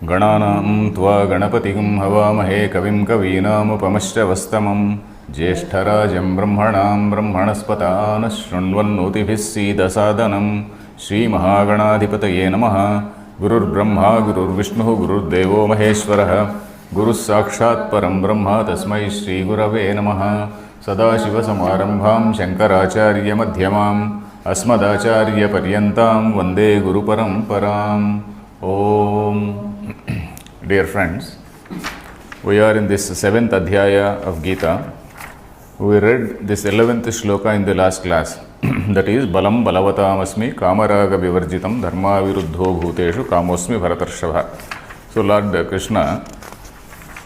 Gananam tva ganapatigam havamahe kavim kavinamupamashravastamam Jyeshtarajam brahmanam brahmanaspatana shrunvannotibhis sidasadanam Shri Mahaganadhipataye namaha Gurur Brahma Gurur Vishnu Gurur Devo Maheshwaraha Guru Sakshat Param Brahma Tasmai Shri Gurave namaha Sadashiva Samarambham Shankaracharya Madhyamam Asmadacharya Paryantam Vande Guru Paramparam Om. Dear friends, we are in this 7th Adhyaya of Gita. We read this 11th shloka in the last class. That is Balam Balavatam Kamaraga Vivarjitam Dharma Viruddho Bhuteshu Kamosmi Bharatarshabha. So Lord Krishna,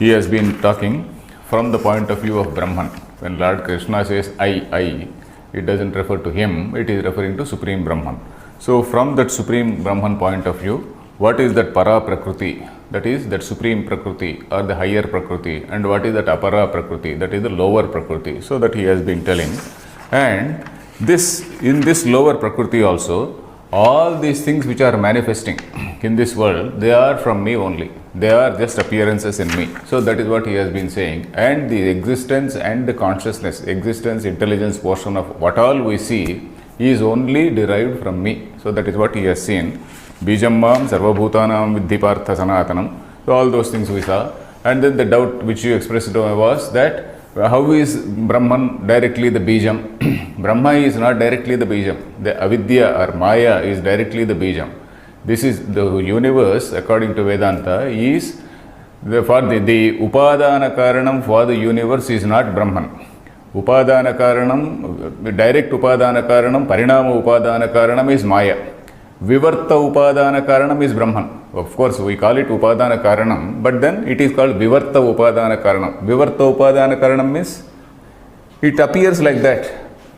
he has been talking from the point of view of Brahman. When Lord Krishna says I, it doesn't refer to him, it is referring to Supreme Brahman. So from that Supreme Brahman point of view, what is that Para Prakriti? That is that Supreme Prakriti or the higher Prakriti, and what is that Apara Prakriti? That is the lower Prakriti. So that he has been telling. And in this lower Prakriti also, all these things which are manifesting in this world, they are from me only. They are just appearances in me. So that is what he has been saying. And the existence and the consciousness, existence, intelligence portion of what all we see is only derived from me. So that is what he has seen. Bijam mam sarvabhutanam vidhipartha sanatanam. So all those things we saw. And then the doubt which you expressed was that how is Brahman directly the Bijam? Brahma is not directly the Bijam. The Avidya or Maya is directly the Bijam. This is the universe, according to Vedanta, is the Upadana Karanam for the universe is not Brahman. Upadana Karanam, direct Upadana Karanam, Parinama Upadana Karanam is Maya. Vivarta Upadana Karanam is Brahman. Of course, we call it Upadana Karanam, but then it is called Vivarta Upadana Karanam. Vivarta Upadana Karanam means it appears like that.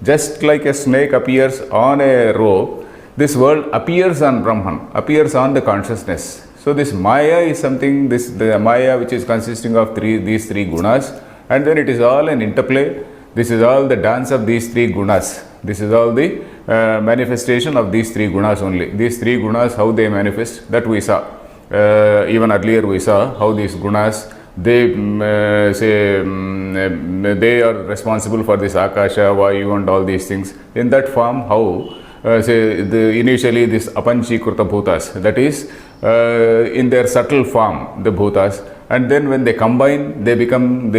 Just like a snake appears on a rope, this world appears on Brahman, appears on the consciousness. So this Maya is something, the Maya which is consisting of these three gunas, and then it is all an interplay. This is all the dance of these three gunas. This is all the manifestation of these three gunas only. These three gunas, how they manifest, that we saw. Even earlier we saw how these gunas, they they are responsible for this Akasha, Vayu and all these things. In that form, how initially this Apanchikruta Bhutas, that is in their subtle form, the Bhutas, and then when they combine, they become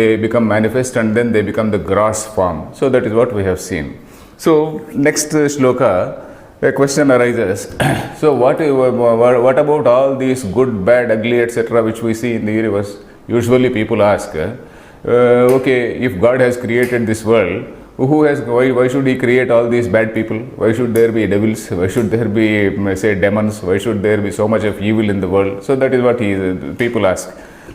manifest, and then they become the gross form. So that is what we have seen. So next shloka, a question arises. So what about all these good, bad, ugly, etc., which we see in the universe? Usually people ask, okay, if God has created this world, why should he create all these bad people? Why should there be devils? Why should there be, say, demons? Why should there be so much of evil in the world? So that is what people ask.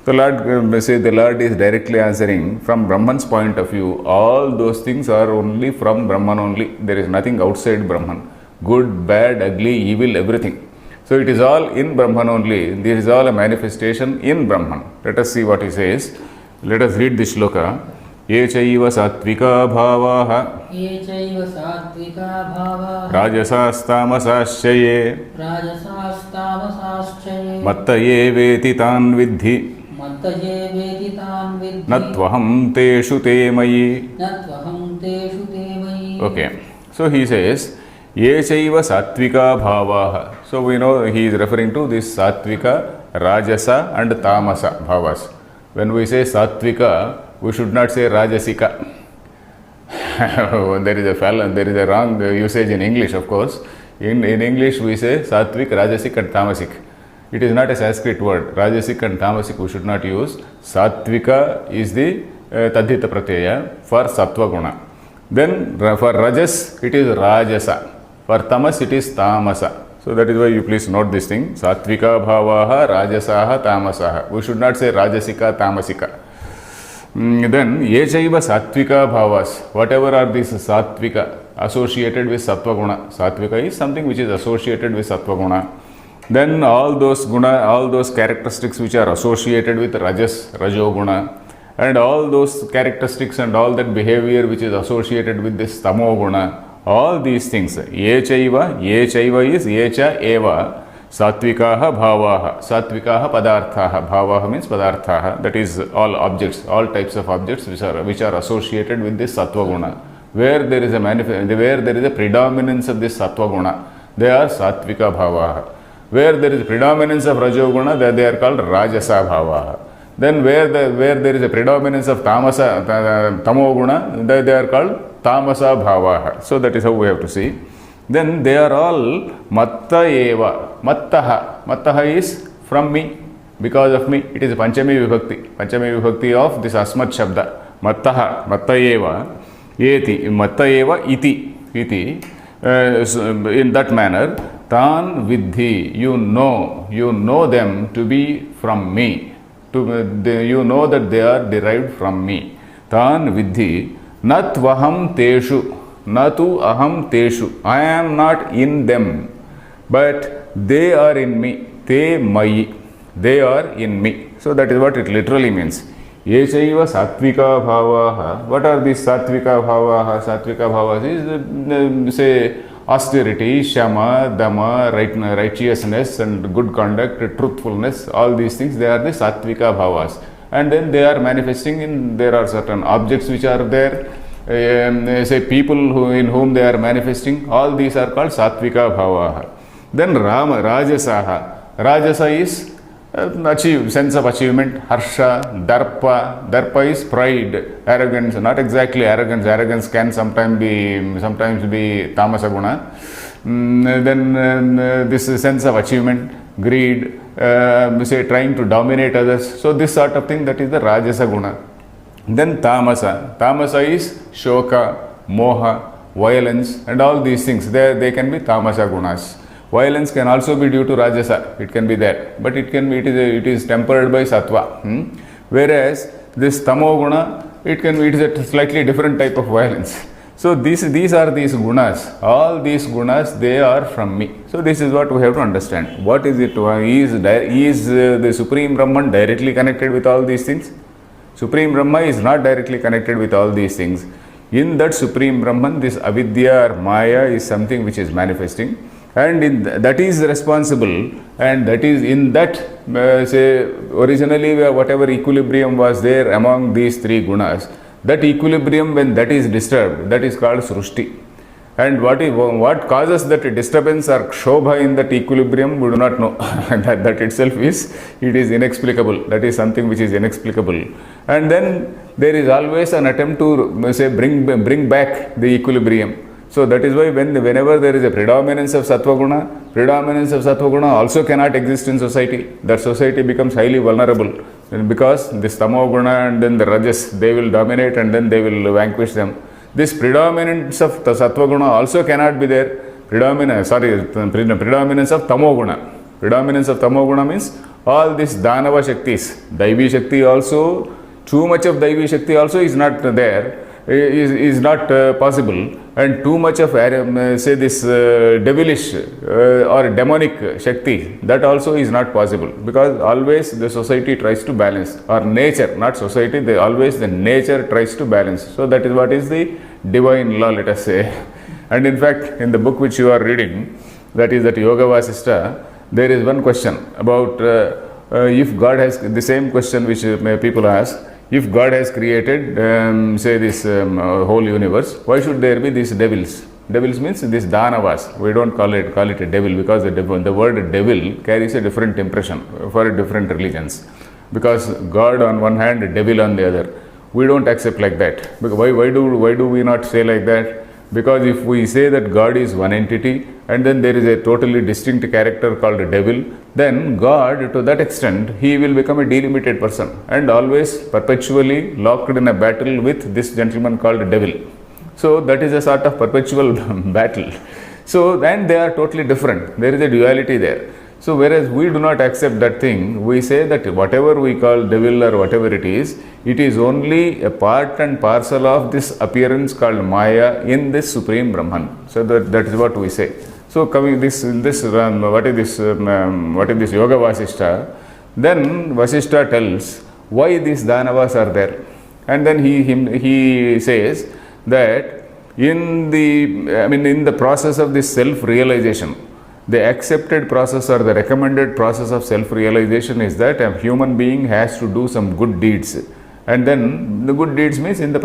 The Lord is directly answering from Brahman's point of view. All those things are only from Brahman only. There is nothing outside Brahman. Good, bad, ugly, evil, everything. So it is all in Brahman only. This is all a manifestation in Brahman. Let us see what he says. Let us read this shloka. Ye chaiva sattvika bhavaha rajasastamasaschaye mattaye vetitan vidhi natvaham teshu te mayi. Okay, so he says Ye chaiva sattvika bhavaha. So we know he is referring to this sattvika, rajasa and tamasa bhavas. When we say sattvika, we should not say rajasika. There is a wrong usage in English, of course. In English we say sattvik, rajasik and tamasik. It is not a Sanskrit word. Rajasik and tamasik we should not use. Sattvika is the tadhita pratyaya for sattva guna. Then for rajas it is rajasa. For tamas it is tamasa. So that is why you please note this thing. Sattvika bhavaha, rajasaha, tamasaha. We should not say rajasika, tamasika. Then ye chaiva sattvika bhavas. Whatever are these sattvika associated with sattva guna. Sattvika is something which is associated with sattva guna. Then all those characteristics which are associated with rajas, rajoguna, and all those characteristics and all that behavior which is associated with this tamo guna, all these things, ye chaiva is yecha eva. Satvikaha bhavaha. Satvikaha padarthaha. Bhavaha means padarthaha. That is all objects, all types of objects which are associated with this sattva guna. Where there is a predominance of this sattva guna, they are sattvika bhavaha. Where there is predominance of rajoguna, they are called rajasa bhavaha. Then where there is a predominance of tamoguna, they are called tamasa bhavaha. So that is how we have to see. Then they are all matta eva. Mattaha is from me, because of me. It is Panchami Vibhakti of this Asmat Shabda. Matta eva, matta eva iti. In that manner, tan vidhi, you know them to be from me. You know that they are derived from me. Tan vidhi, nat vaham teshu. Natu aham teshu. I am not in them, but they are in me. Te mayi. They are in me. So that is what it literally means. Yechaiva sattvika bhavaha. What are these sattvika bhavaha? Sattvika bhavas is, say, austerity, shama, dhamma, righteousness and good conduct, truthfulness, all these things, they are the sattvika bhavas. And then they are manifesting in, there are certain objects which are there, say people in whom they are manifesting, all these are called sattvika bhavaha. Then rajasaha. Rajasa is sense of achievement, harsha, darpa. Darpa is pride, arrogance, not exactly arrogance. Arrogance can sometimes be tamasa guna. Then this sense of achievement, greed, say trying to dominate others. So this sort of thing, that is the rajasa guna. Then tamasa. Tamasa is shoka, moha, violence and all these things. They can be tamasa gunas. Violence can also be due to rajasa. It can be there, but it is tempered by sattva. Whereas this tamoguna, it is a slightly different type of violence. So these are these gunas. All these gunas, they are from me. So this is what we have to understand. What is it? Is the Supreme Brahman directly connected with all these things? Supreme Brahma is not directly connected with all these things. In that Supreme Brahman, this avidya or maya is something which is manifesting, and that is responsible, and that is in that, say, originally whatever equilibrium was there among these three gunas, that equilibrium, when that is disturbed, that is called srushti. And what causes that disturbance or kshobha in that equilibrium, we do not know. that itself is inexplicable. That is something which is inexplicable. And then there is always an attempt to, say, bring back the equilibrium. So that is why whenever there is a predominance of sattva guna also cannot exist in society. That society becomes highly vulnerable, because this tamo guna and then the rajas, they will dominate and then they will vanquish them. This predominance of the sattva guna also cannot be there. Predominance of tamo guna. Predominance of tamo guna means all these danava shaktis, daivi shakti also, too much of daivi shakti also is not there, is not possible, and too much of say this devilish or demonic shakti, that also is not possible, because always the society tries to balance, or nature, not society, the nature tries to balance. So that is what is the divine law, let us say. And in fact, in the book which you are reading, that is that Yoga Vasishta, there is one question about if God has, the same question which people ask, if God has created, say this whole universe, why should there be these devils? Devils means these danavas. We don't call it a devil, because the word devil carries a different impression for different religions. Because God on one hand, devil on the other. We don't accept like that. Why do we not say like that? Because if we say that God is one entity and then there is a totally distinct character called a devil, then God, to that extent, he will become a delimited person and always perpetually locked in a battle with this gentleman called a devil. So that is a sort of perpetual battle. So then they are totally different. There is a duality there. So whereas we do not accept that thing, we say that whatever we call devil or whatever it is only a part and parcel of this appearance called Maya in this Supreme Brahman. So that is what we say. So coming what is this Yoga Vasishta? Then Vasishta tells why these Danavas are there. And then he says that in the process of this self-realization, The accepted process or the recommended process of self-realization is that a human being has to do some good deeds, and then the good deeds means in the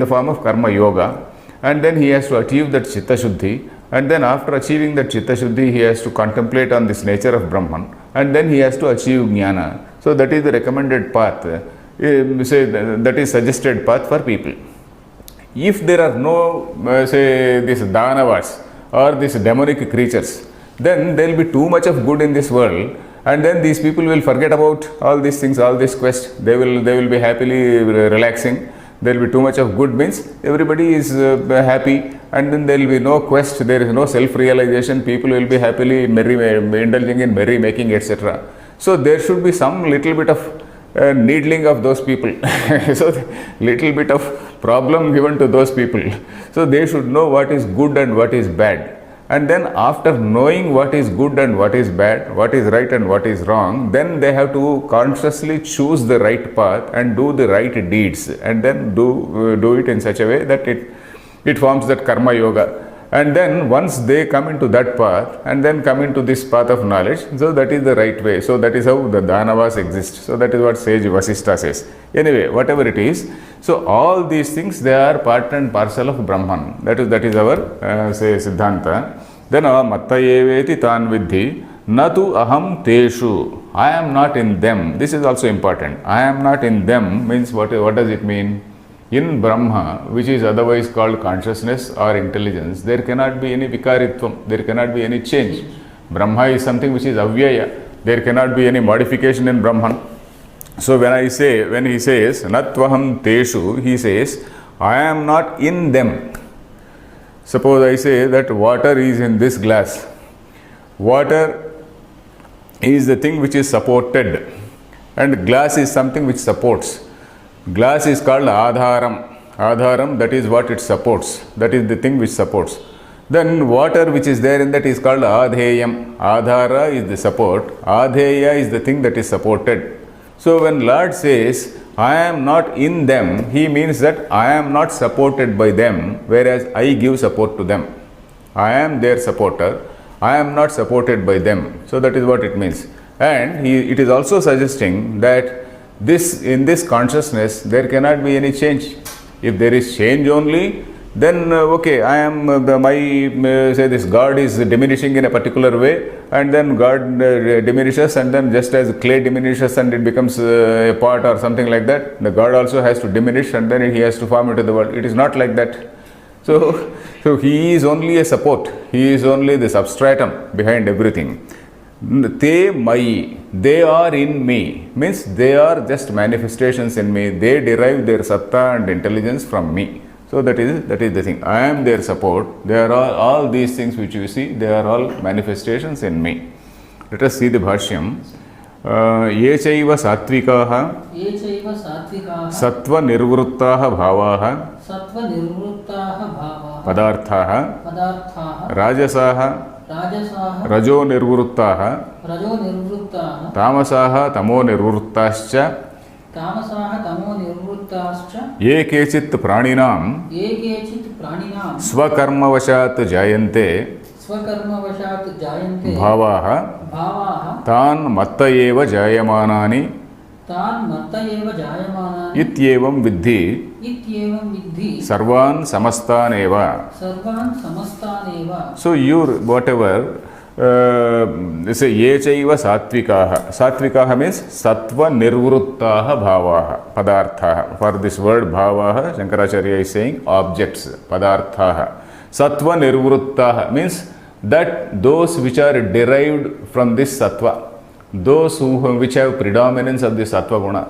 form of karma yoga, and then he has to achieve that chitta shuddhi, and then after achieving that chitta shuddhi he has to contemplate on this nature of Brahman, and then he has to achieve jnana. So that is the recommended path, that is suggested path for people. If there are no these danavas or these demonic creatures, then there will be too much of good in this world, and then these people will forget about all these things, all this quest. They will be happily relaxing. There will be too much of good means everybody is happy, and then there will be no quest, there is no self-realization, people will be happily indulging in merry-making, etc. So there should be some little bit of needling of those people. So little bit of problem given to those people. So they should know what is good and what is bad. And then after knowing what is good and what is bad, what is right and what is wrong, then they have to consciously choose the right path and do the right deeds, and then do it in such a way that it forms that karma yoga. And then once they come into that path and then come into this path of knowledge, so that is the right way. So that is how the Danavas exist. So that is what sage Vasishtha says. Anyway, whatever it is, so all these things, they are part and parcel of Brahman. That is our Siddhanta. Then Mattayeveti tan vidhi natu aham teshu. I am not in them. This is also important. I am not in them means what does it mean? In Brahma, which is otherwise called consciousness or intelligence, there cannot be any vikaritvam, there cannot be any change. Brahma is something which is avyaya, there cannot be any modification in Brahman. So when he says, natvaham teshu, he says, I am not in them. Suppose I say that water is in this glass. Water is the thing which is supported, and glass is something which supports. Glass is called adharam. Adharam, that is what it supports. That is the thing which supports. Then water which is there in that is called adheyam. Adhara is the support. Adheya is the thing that is supported. So when Lord says, I am not in them, he means that I am not supported by them, whereas I give support to them. I am their supporter. I am not supported by them. So that is what it means. And it is also suggesting that in this consciousness, there cannot be any change. If there is change only, then okay, I am this God is diminishing in a particular way, and then God diminishes, and then just as clay diminishes and it becomes a pot or something like that, the God also has to diminish and then he has to form into the world. It is not like that. So he is only a support. He is only the substratum behind everything. Te mai, they are in me, means they are just manifestations in me. They derive their satta and intelligence from me. So that is the thing. I am their support. They are all these things which you see, they are all manifestations in me. Let us see the Bhashyam. Ye chaiva satvikaha sattva nirvruttaha bhavaha padarthaha rajasaha rajo nirvruttaha tamasaha tamo nirvruttaschya ye kechit praninam swakarmavashat jayante bhavaha tan mattayeva jayamanani ityevam vidhi sarvan samastan eva. So whatever say ye chaiva satvikaha means sattva nirvruttaha bhavaha padarthaha. For this word bhavaha, Shankaracharya is saying objects, padarthaha. Sattva nirvruttaha means that those which are derived from this sattva, those which have predominance of the sattva guna.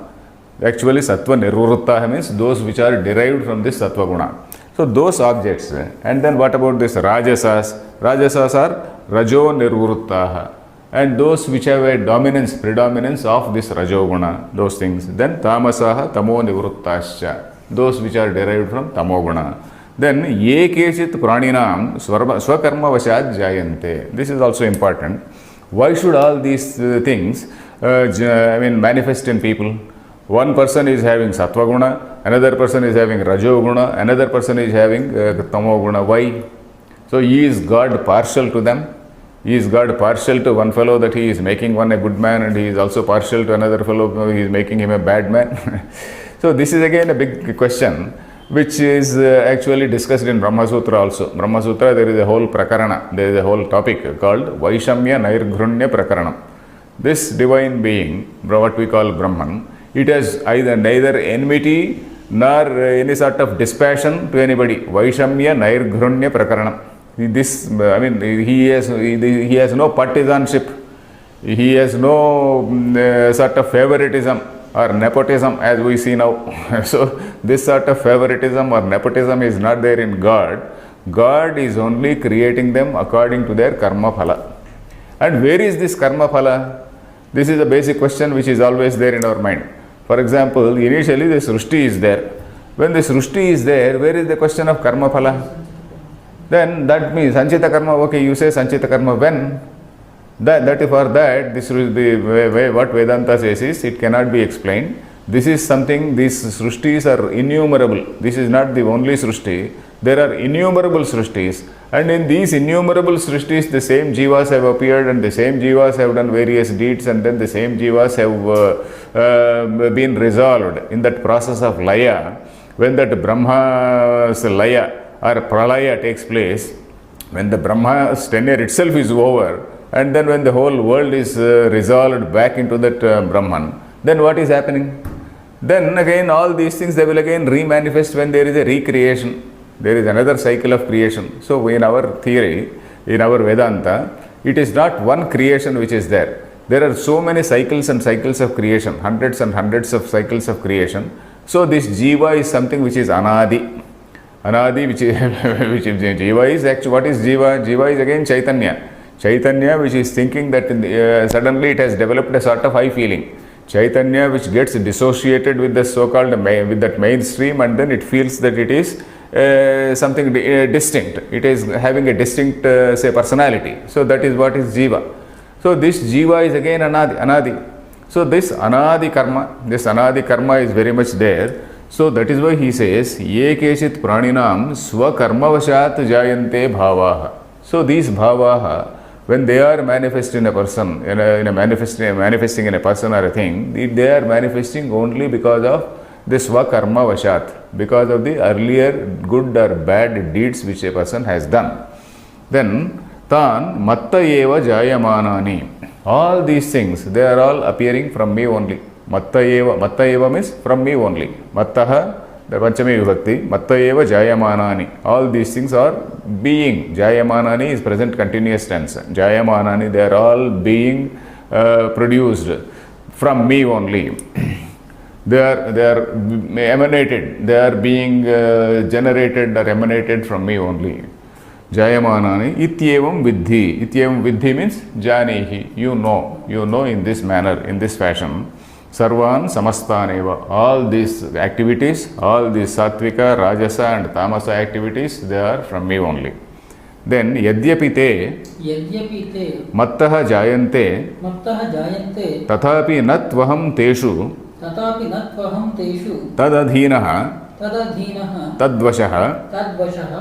Actually sattva nirvruttaha means those which are derived from this sattva guna. So those objects. And then what about this rajasas? Rajasas are rajo nirvruttaha, and those which have a predominance of this rajoguna, those things. Then tamasaha tamo nivruttaschya, those which are derived from tamoguna. Then ye kechit praninam swakarma vashat jayante. This is also important. Why should all these things manifest in people? One person is having sattva guna, another person is having rajo guna, another person is having tamo guna. Why? So is God partial to them? Is God partial to one fellow that he is making one a good man, and he is also partial to another fellow, he is making him a bad man? So this is again a big question, which is actually discussed in Brahma Sutra also. Brahma Sutra, there is a whole prakarana, there is a whole topic called Vaishamya Nairgrunya Prakaranam. This divine being, what we call Brahman, it has neither enmity nor any sort of dispassion to anybody. Vaishamya Nairgrunya Prakaranam. This, he has no partisanship, he has no sort of favoritism or nepotism as we see now. So this sort of favoritism or nepotism is not there in God. God is only creating them according to their karma phala. And where is this karma phala? This is a basic question which is always there in our mind. For example, initially the Srushti is there. When the Srushti is there, where is the question of karma phala? Then that means Sanchita karma, okay, you say Sanchita karma when? That for that, this is the way what Vedanta says is, it cannot be explained. This is something, these Srushtis are innumerable. This is not the only Srushti. There are innumerable Srushtis. And in these innumerable Srushtis, the same Jivas have appeared, and the same Jivas have done various deeds, and then the same Jivas have been resolved in that process of Laya. When that Brahma's Laya or Pralaya takes place, when the Brahma's tenure itself is over, and then when the whole world is resolved back into that Brahman, then what is happening? Then again all these things, they will again remanifest when there is a recreation. There is another cycle of creation. So in our theory, in our Vedanta, it is not one creation which is there. There are so many cycles and cycles of creation, hundreds and hundreds of cycles of creation. So this Jiva is something which is Anadi. Anadi, which is Jiva is actually, what is Jiva? Jiva is again Chaitanya. Chaitanya which is thinking that suddenly it has developed a sort of I feeling. Chaitanya which gets dissociated with the so-called, with that mainstream, and then it feels that it is something distinct. It is having a distinct, say, personality. So that is what is Jiva. So this Jiva is again Anadi. So this Anadi karma is very much there. So that is why he says, Ye keshit praninam swakarmavashat jayante bhavaha. So these bhavaha, when they are manifest in a person, manifesting in a person or a thing, they are manifesting only because of the swakarma vashat, because of the earlier good or bad deeds which a person has done. Then, tan matta eva jayamanani. All these things, they are all appearing from me only. Matta eva means from me only. Mattaha, the Panchami Vibhakti, Matta eva jayamanani. All these things are being. Jayamanani is present continuous tense. Jayamanani, they are all being produced from me only. They are emanated, they are being generated or emanated from me only. Jayamanani ityevam vidhi. Ityevam vidhi means janihi. You know in this manner, in this fashion. Sarvan samastaneva. All these activities, all these satvika, rajasa and tamasa activities, they are from me only. Then yadyapite mattaha jayante tathapi natvaham teshu tadadhinaha tadvashaha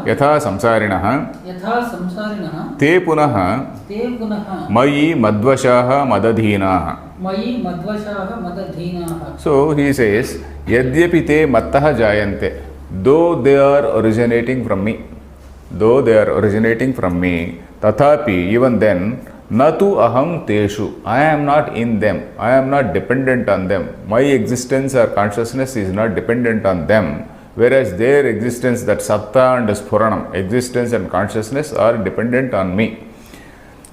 yatha samsarinah te punaha mayi madvashaha madadhinaha. So he says, yadyapite mattaha jayante. Though they are originating from me, tathapi, even then, natu aham teshu. I am not in them. I am not dependent on them. My existence or consciousness is not dependent on them. Whereas their existence, that satta and sphuranam, existence and consciousness are dependent on me.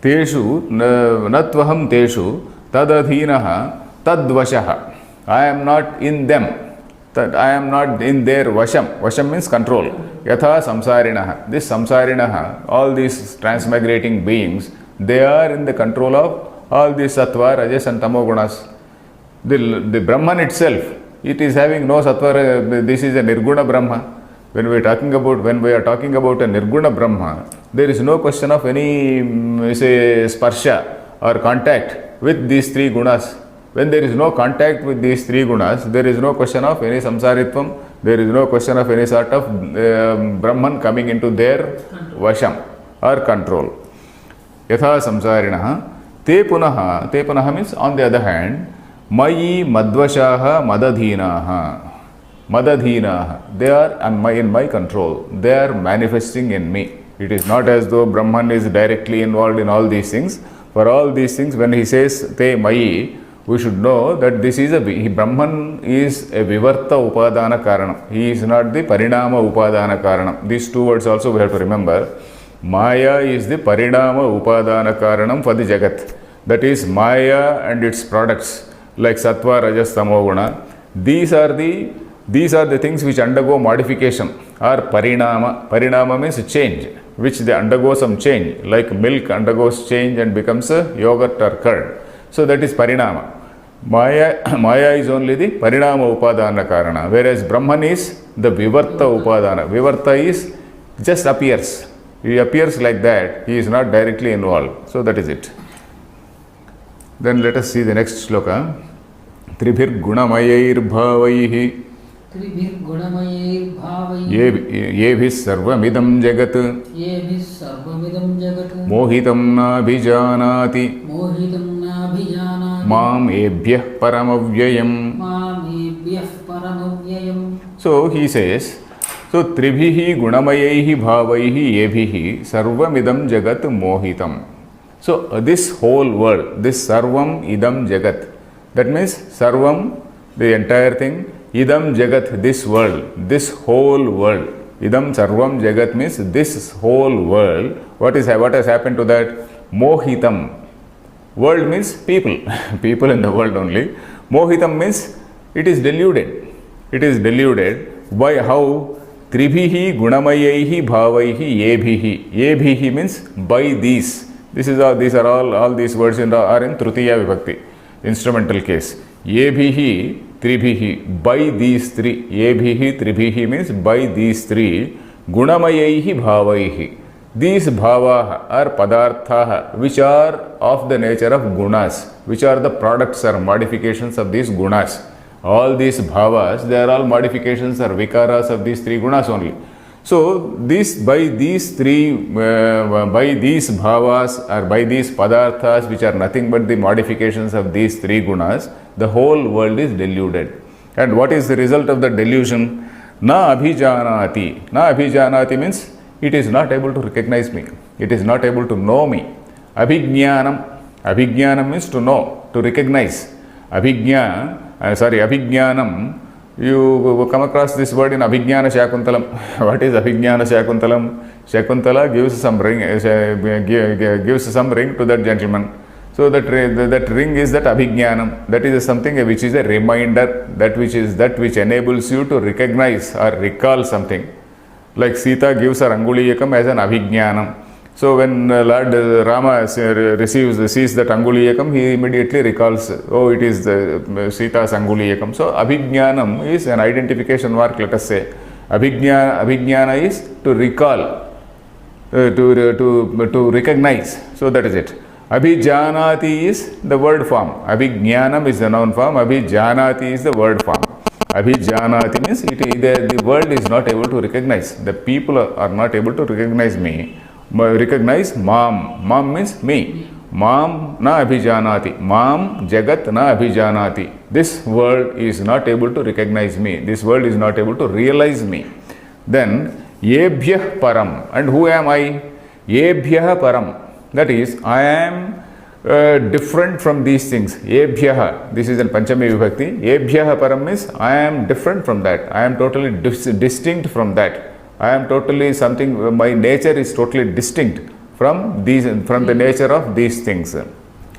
Teshu, natvaham teshu, tadadhinaha, tadvashaha. I am not in them. I am not in their vasham. Vasham means control. Yatha samsarinaha. This samsarinaha, all these transmigrating beings, they are in the control of all these sattva, rajas and tamo gunas. The Brahman itself, it is having no sattva. This is a nirguna Brahma. When we are talking about a nirguna Brahma, there is no question of any say sparsha or contact with these three gunas. When there is no contact with these three gunas, there is no question of any samsaritvam. There is no question of any sort of Brahman coming into their vasham or control. Yatha samsarinah te punaha means on the other hand, mayi madvashaha madadhinaha, they are in my control, they are manifesting in me. It is not as though Brahman is directly involved in all these things. For all these things, when he says te mayi, we should know that this is Brahman is a vivarta upadana karanam. He is not the parinama upadana karanam. These two words also we have to remember. Maya is the parinama upadana karanam for the jagat. That is Maya and its products like sattva, rajas, tamo guna. These are the things which undergo modification or parinama. Parinama means change, which they undergo some change, like milk undergoes change and becomes a yogurt or curd. So that is parinama. Maya is only the parinama upadana karana, whereas Brahman is the vivarta upadana. Vivarta is just appears. He appears like that. He is not directly involved. So that is it. Then let us see the next shloka. Tribhir gunamayair bhavaihi yebhis sarvamidam jagat mohitam nabhijanati mam ebhyah paramavyayam. So he says, so tribhihi gunamayahi bhavaihi yebhihi sarvamidam jagat mohitam. So this whole world, this sarvam idam jagat, that means sarvam, the entire thing, idam jagat, this world, this whole world. Idam sarvam jagat means this whole world. What has happened to that? Mohitam. World means people, people in the world only. Mohitam means it is deluded. It is deluded. By how? Tribhihi gunamayahi bhavaihi yebhihi. Yebhihi means by these. These are all these words are in Tritiya Vibhakti, instrumental case. Yebhihi, tribhihi, by these three. Yebhihi, tribhihi means by these three. Gunamayahi bhavaihi. These bhavaha are padarthaha, which are of the nature of gunas, which are the products or modifications of these gunas. All these bhavas, they are all modifications or vikaras of these three gunas only. So, by these bhavas or by these padarthas, which are nothing but the modifications of these three gunas, the whole world is deluded. And what is the result of the delusion? Na abhijanati. Na abhijanati means it is not able to recognize me. It is not able to know me. Abhijnanam. Abhijnanam means to know, to recognize. Abhijnanam. You come across this word in Abhijnana Shakuntalam. What is Abhijnana Shakuntalam? Shakuntala gives some ring to that gentleman. So that ring is that Abhijnanam. That is something which is a reminder, that which enables you to recognize or recall something. Like Sita gives her Anguliyakam as an Abhijnanam. So when Lord Rama sees that Anguliyakam, he immediately recalls, oh, it is Sita's Anguliyakam. So Abhijnanam is an identification mark, let us say. Abhijnana is to recall, to recognize. So that is it. Abhijanati is the word form. Abhijnanam is the noun form. Abhijanati is the word form. Abhijanati means the world is not able to recognize. The people are not able to recognize me. Recognize mam. Mam means me. Mam na abhijanati. Mam jagat na abhijanati. This world is not able to recognize me. This world is not able to realize me. Then yebhyah param. And who am I? Yebhyah param. That is, I am different from these things. Yebhyah. This is in Panchami Vibhakti. Yebhyah param means I am different from that. I am totally distinct from that. I am totally something, my nature is totally distinct from the nature of these things.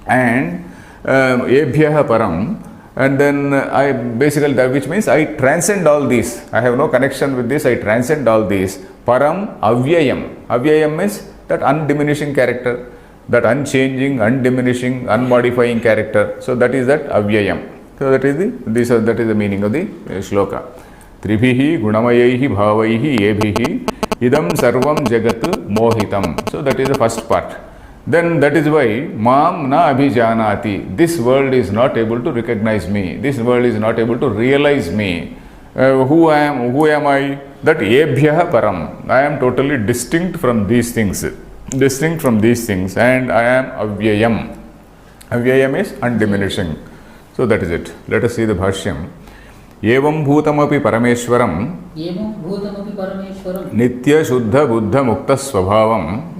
And Yebhyah param, and then I basically, that which means I transcend all these. I have no connection with this, I transcend all these. Param avyayam. Avyayam means that undiminishing character, that unchanging, undiminishing, unmodifying character. So that is that avyayam. So that is the meaning of the shloka. Tribhihi gunamayahi bhavaihi yebhihi idam sarvam jagat mohitam. So that is the first part. Then that is why mam na abhijanati. This world is not able to recognize me. This world is not able to realize me. Who am I? That yebhyah param. I am totally distinct from these things. distinct from these things, and I am avyayam. Avyayam is undiminishing. So that is it. Let us see the Bhashyam. Evam bhutamapi parameshwaram nitya shuddha buddha mukta svabhavam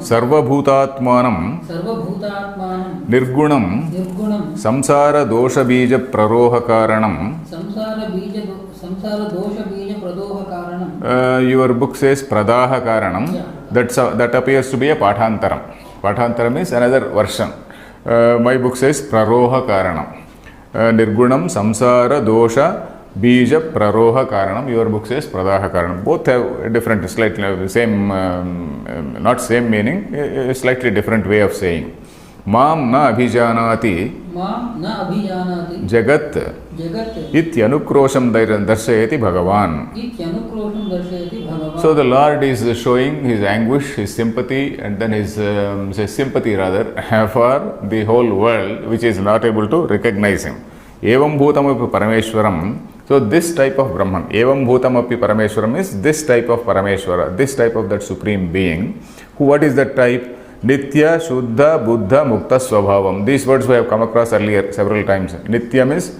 sarva bhutatmanam nirgunam samsara dosha bija praroha karanam. Your book says pradaha karanam. That appears to be a pathantaram. Pathantaram is another version. My book says praroha karanam. Nirgunam samsara dosha bija praroha karanam. Your book says pradaha karanam. Both have different, slightly same, not same meaning, a slightly different way of saying. Mam na abhijanati jagat ityanukrosham darshayati bhagavan. So the Lord is showing his anguish, his sympathy, and then his sympathy rather for the whole world which is not able to recognize him. Evam bhutamapi parameshwaram. So this type of Brahman, evam bhutamapi parameshwaram, is this type of Parameshwara, this type of that supreme being. What is that type? Nitya, Shuddha, Buddha, Mukta, Swabhavam. These words we have come across earlier several times. Nitya means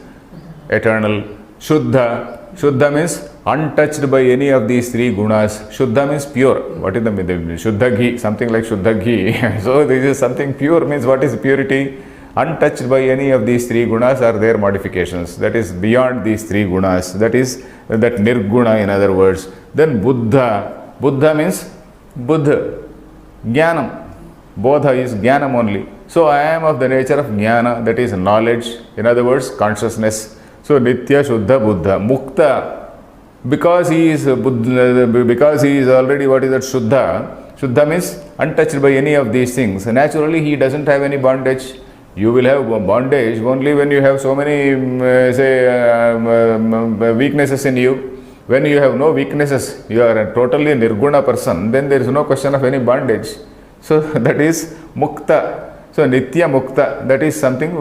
eternal. Shuddha. Shuddha means untouched by any of these three gunas. Shuddha means pure. What is the Shuddha ghee? Something like Shuddha ghee. So this is something pure, means what is purity? Untouched by any of these three gunas are their modifications. That is beyond these three gunas. That is that nirguna, in other words. Then Buddha. Buddha means Buddha. Jnanam. Bodha is Jnanam only. So I am of the nature of Jnana, that is knowledge, in other words consciousness. So Nitya, Shuddha, Buddha. Mukta, because he is Buddha, because he is already what is that Shuddha. Shuddha means untouched by any of these things. Naturally he doesn't have any bondage. You will have bondage only when you have so many weaknesses in you. When you have no weaknesses, you are a totally nirguna person, then there is no question of any bondage. So that is mukta. So nitya mukta, that is something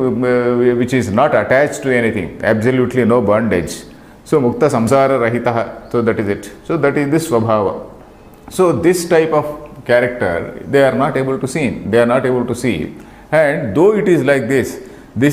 which is not attached to anything, absolutely no bondage. So mukta samsara rahitaha, so that is it. So that is this swabhava. So this type of character they are not able to see, and though it is like this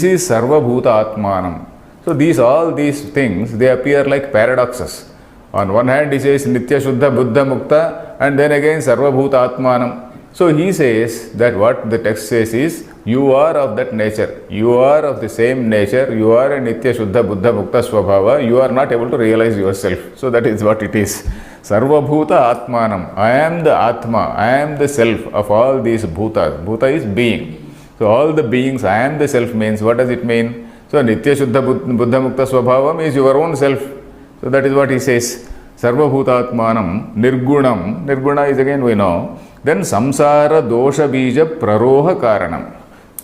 is sarva bhuta atmanam. So all these things, they appear like paradoxes. On one hand he says nitya shuddha buddha mukta, and then again sarva bhuta atmanam. So he says that what the text says is, you are of that nature, you are of the same nature, you are a nitya shuddha buddha mukta swabhava, you are not able to realize yourself. So that is what it is. Sarva bhuta atmanam. I am the atma, I am the self of all these bhutas. Bhuta is being. So all the beings, I am the self means, what does it mean? So nitya shuddha buddha mukta swabhava is your own self. So that is what he says. Sarva bhuta atmanam nirgunam. Nirguna is again we know. Then samsara dosha bija praroha karanam.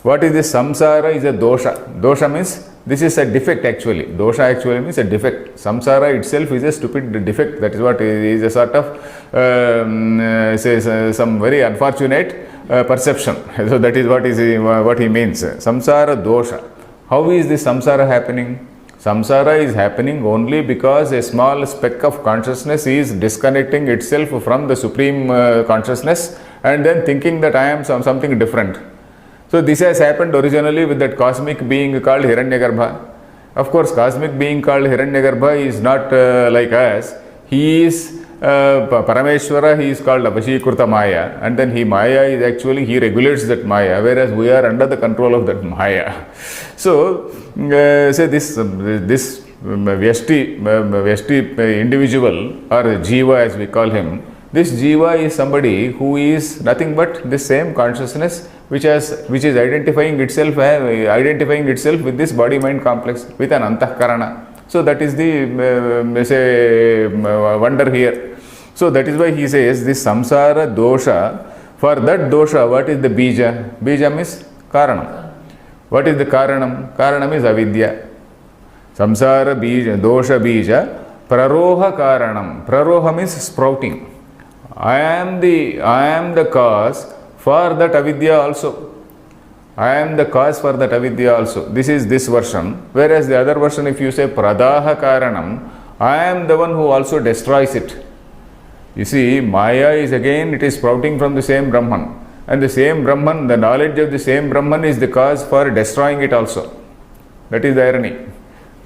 What is this? Samsara is a dosha. Dosha means this is a defect actually. Dosha actually means a defect. Samsara itself is a stupid defect. That is what is a sort of some very unfortunate perception. So that is what he means. Samsara dosha. How is this samsara happening? Samsara is happening only because a small speck of consciousness is disconnecting itself from the supreme consciousness and then thinking that I am something different. So this has happened originally with that cosmic being called Hiranyagarbha. Of course, cosmic being called Hiranyagarbha is not like us. He is Parameshwara, he is called Avashikruta Maya, and then Maya is actually, he regulates that Maya, whereas we are under the control of that Maya. So, say this Vyashti individual, or Jiva as we call him, this Jiva is somebody who is nothing but the same consciousness which is identifying itself with this body-mind complex, with an antahkarana. So that is the wonder here. So that is why he says this samsara dosha. For that dosha, what is the bija? Bija means karanam. What is the karanam? Karanam is avidya. Samsara bija, dosha bija, praroha karanam. Praroha means sprouting. I am the cause for that avidya also. I am the cause for that avidya also. This is this version. Whereas the other version, if you say pradaha karanam, I am the one who also destroys it. You see, Maya is again, it is sprouting from the same Brahman. And the same Brahman, the knowledge of the same Brahman is the cause for destroying it also. That is the irony.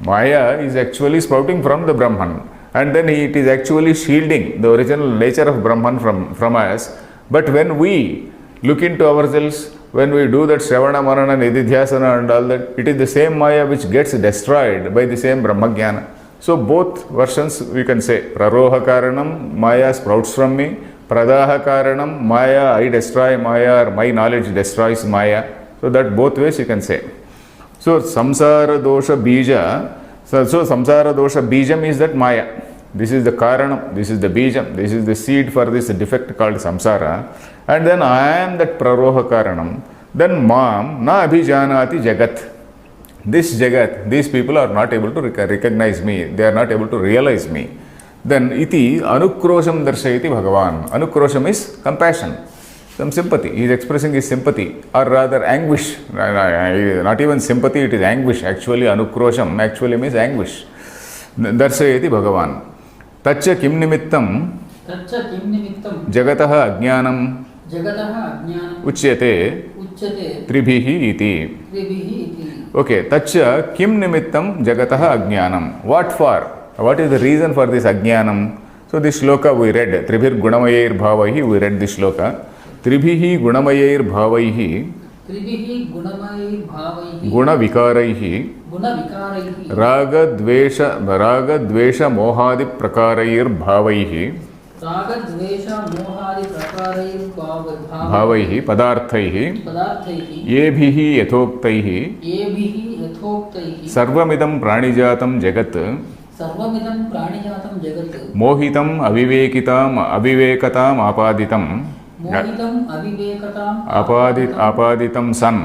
Maya is actually sprouting from the Brahman. And then it is actually shielding the original nature of Brahman from us. But when we look into ourselves, when we do that Shravana, Manana, Nididhyasana and all that, it is the same Maya which gets destroyed by the same Brahma Jnana. So both versions we can say, Praroha Karanam, Maya sprouts from me, Pradaha Karanam, Maya, I destroy Maya, or my knowledge destroys Maya. So that both ways you can say. So Samsara Dosha Bija, so Samsara Dosha Bijam is that Maya. This is the Karanam, this is the Bijam, this is the seed for this defect called Samsara. And then I am that Praroha Karanam. Then Mam, Na Abhijanati Jagat. This Jagat, these people are not able to recognize me, they are not able to realize me. Then iti anukrosham darshayati Bhagavan. Anukrosham is compassion, some sympathy. He is expressing his sympathy, or rather anguish. Not even sympathy, it is anguish. Actually, anukrosham actually means anguish. Darshayati Bhagavan. Tacha kim nimittam jagataha ajnanam uchyate tribhihi iti. Okay, tacha kim nimittam jagataha ajnanam. What for? What is the reason for this ajnanam? So this shloka we read, Tribhir gunamayair bhavaihi, we read this shloka. Tribhihi gunamayair bhavaihi guna vikaraihi raga dvesha mohadi prakarair bhavaihi bhavaihi padarthaihi yebhihi yathoktaihi sarvamidam pranijatam jagat mohitam avivekatam apaditam san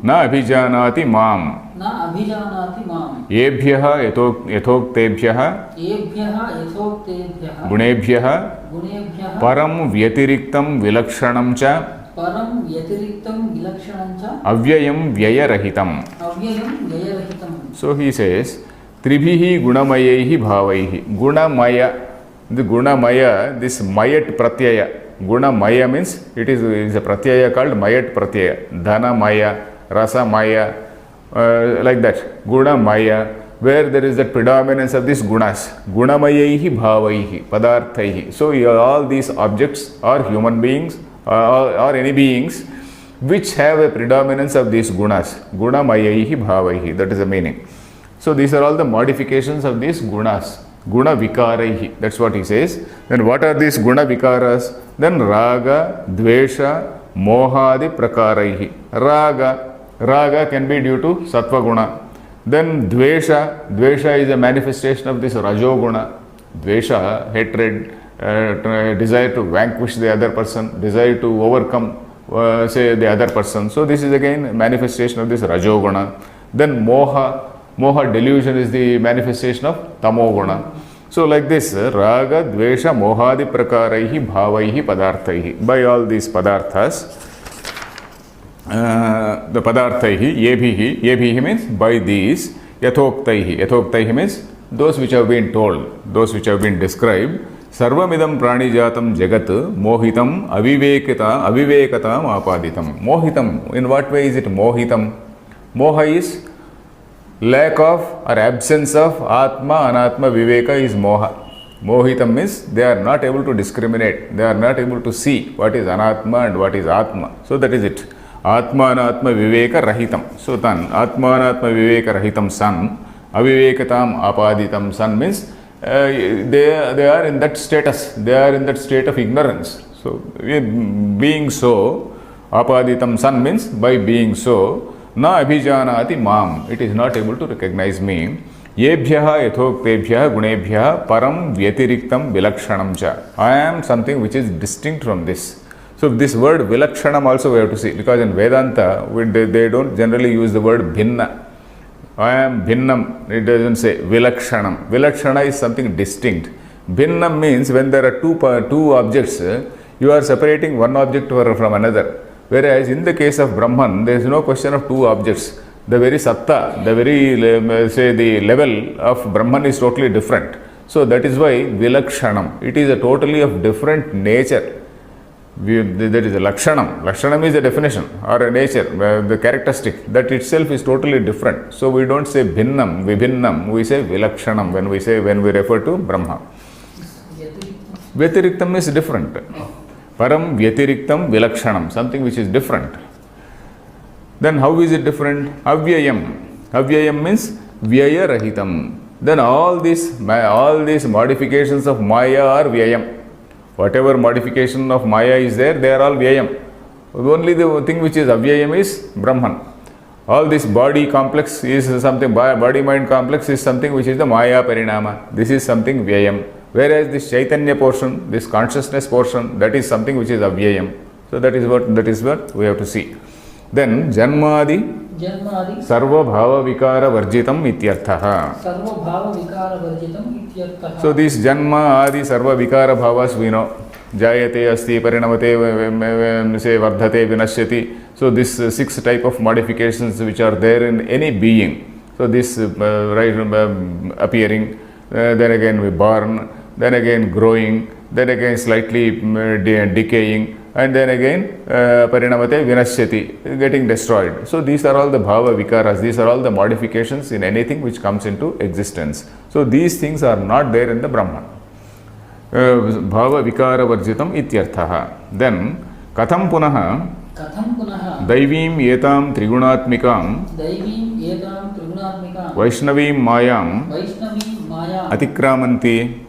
na abhijanati mam yebhyaha yathoktebhyaha gunebhyaha param vyatiriktam vilakshanam cha avyayam vyayarahitam. So he says, Tribhihi gunamayehi bhavaihi. Gunamaya. The gunamaya, this mayat pratyaya. Gunamaya means it is a pratyaya called mayat pratyaya. Dhana maya, rasa maya, like that. Gunamaya, where there is the predominance of these gunas. Gunamayehi bhavaihi, padarthaihi. So all these objects are human beings or any beings which have a predominance of these gunas. Gunamayehi bhavaihi, that is the meaning. So these are all the modifications of these gunas. Guna vikaraihi, that's what he says. Then what are these guna vikaras? Then raga, dvesha, mohadi prakaraihi. Raga can be due to sattva guna. Then dvesha is a manifestation of this rajoguna. Dvesha, hatred, desire to vanquish the other person, desire to overcome, say, the other person. So this is again a manifestation of this rajoguna. Then moha, delusion is the manifestation of tamoguna. So like this, raga, dvesha, mohadi prakaraihi, bhavaihi, padarthaihi. By all these padarthas, the padarthaihi, yebhihi means by these, yathoktaihi means those which have been told, those which have been described. Sarvamidam pranijatam jagat mohitam avivekatam apaditam. Mohitam, in what way is it mohitam? Moha is lack of or absence of Atma, Anatma, Viveka is Moha. Mohitam means they are not able to discriminate, they are not able to see what is Anatma and what is Atma. So that is it. Atma, Anatma, Viveka, Rahitam. So then, Atma, Anatma, Viveka, Rahitam, San, Avivekatam, Apaditam, San means they are in that status, they are in that state of ignorance. So, being so, Apaditam, San means by being so, na abhijanati mam, it is not able to recognize me. Yebhyaha yathoktebhyaha gunebhyaha param vyatiriktam vilakshanam cha. I am something which is distinct from this. So this word vilakshanam also we have to see, because in Vedanta they don't generally use the word bhinna. I am bhinnam, it doesn't say vilakshanam. Vilakshana is something distinct. Bhinnam means when there are two objects, you are separating one object from another. Whereas in the case of Brahman, there is no question of two objects. The very satta, the very, say, the level of Brahman is totally different. So that is why Vilakshanam. It is a totally of different nature. There is a Lakshanam. Lakshanam is a definition or a nature, the characteristic. That itself is totally different. So we don't say Bhinnam, Vibhinnam. We say Vilakshanam when we refer to Brahma. Vyatiriktam is different. Param Vyatiriktam Vilakshanam. Something which is different. Then how is it different? Avyayam. Avyayam means Vyaya Rahitam. Then all these modifications of Maya are Vyayam. Whatever modification of Maya is there, they are all Vyayam. Only the thing which is Avyayam is Brahman. All this body complex is something, body-mind complex is something which is the Maya Parinama. This is something Vyayam. Whereas this Chaitanya portion, this consciousness portion, that is something which is Avyayam. So that is what we have to see. Then Janmadi Sarva Bhava Vikara Varjitam Ityarthaha. Sarva Bhava Vikara Varjitam Ityarthaha. So these Janma Adi Sarva Vikara Bhavas we know. Jayate Asti Parinamate say Vardhate Vinashyati. So this 6 type of modifications which are there in any being. So this appearing, then again we born, then again growing, then again slightly decaying, and then again Parinamate Vinashyati, getting destroyed. So these are all the Bhava Vikaras, these are all the modifications in anything which comes into existence. So these things are not there in the Brahman. Bhava Vikara Varjitam Ityarthaha. Then Katham Punaha Daivim Yetam Trigunatmikam Vaishnavim Mayam Atikramanti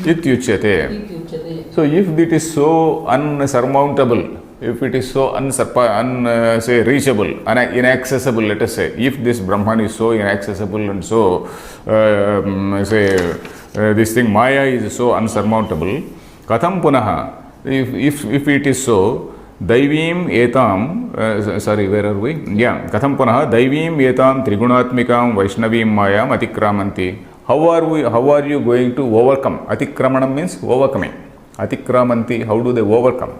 Ityuchyate. So if it is so unsurmountable, if it is so reachable, inaccessible, let us say, if this Brahman is so inaccessible and so this thing Maya is so unsurmountable, Katham Punaha, if it is so, Daivim Etam, where are we? Yeah, Katham Punaha, Daivim Etam Trigunatmikam Vaishnavim Mayam Atikramanti. How are you going to overcome? Atikramanam means overcoming. Atikramanti, how do they overcome?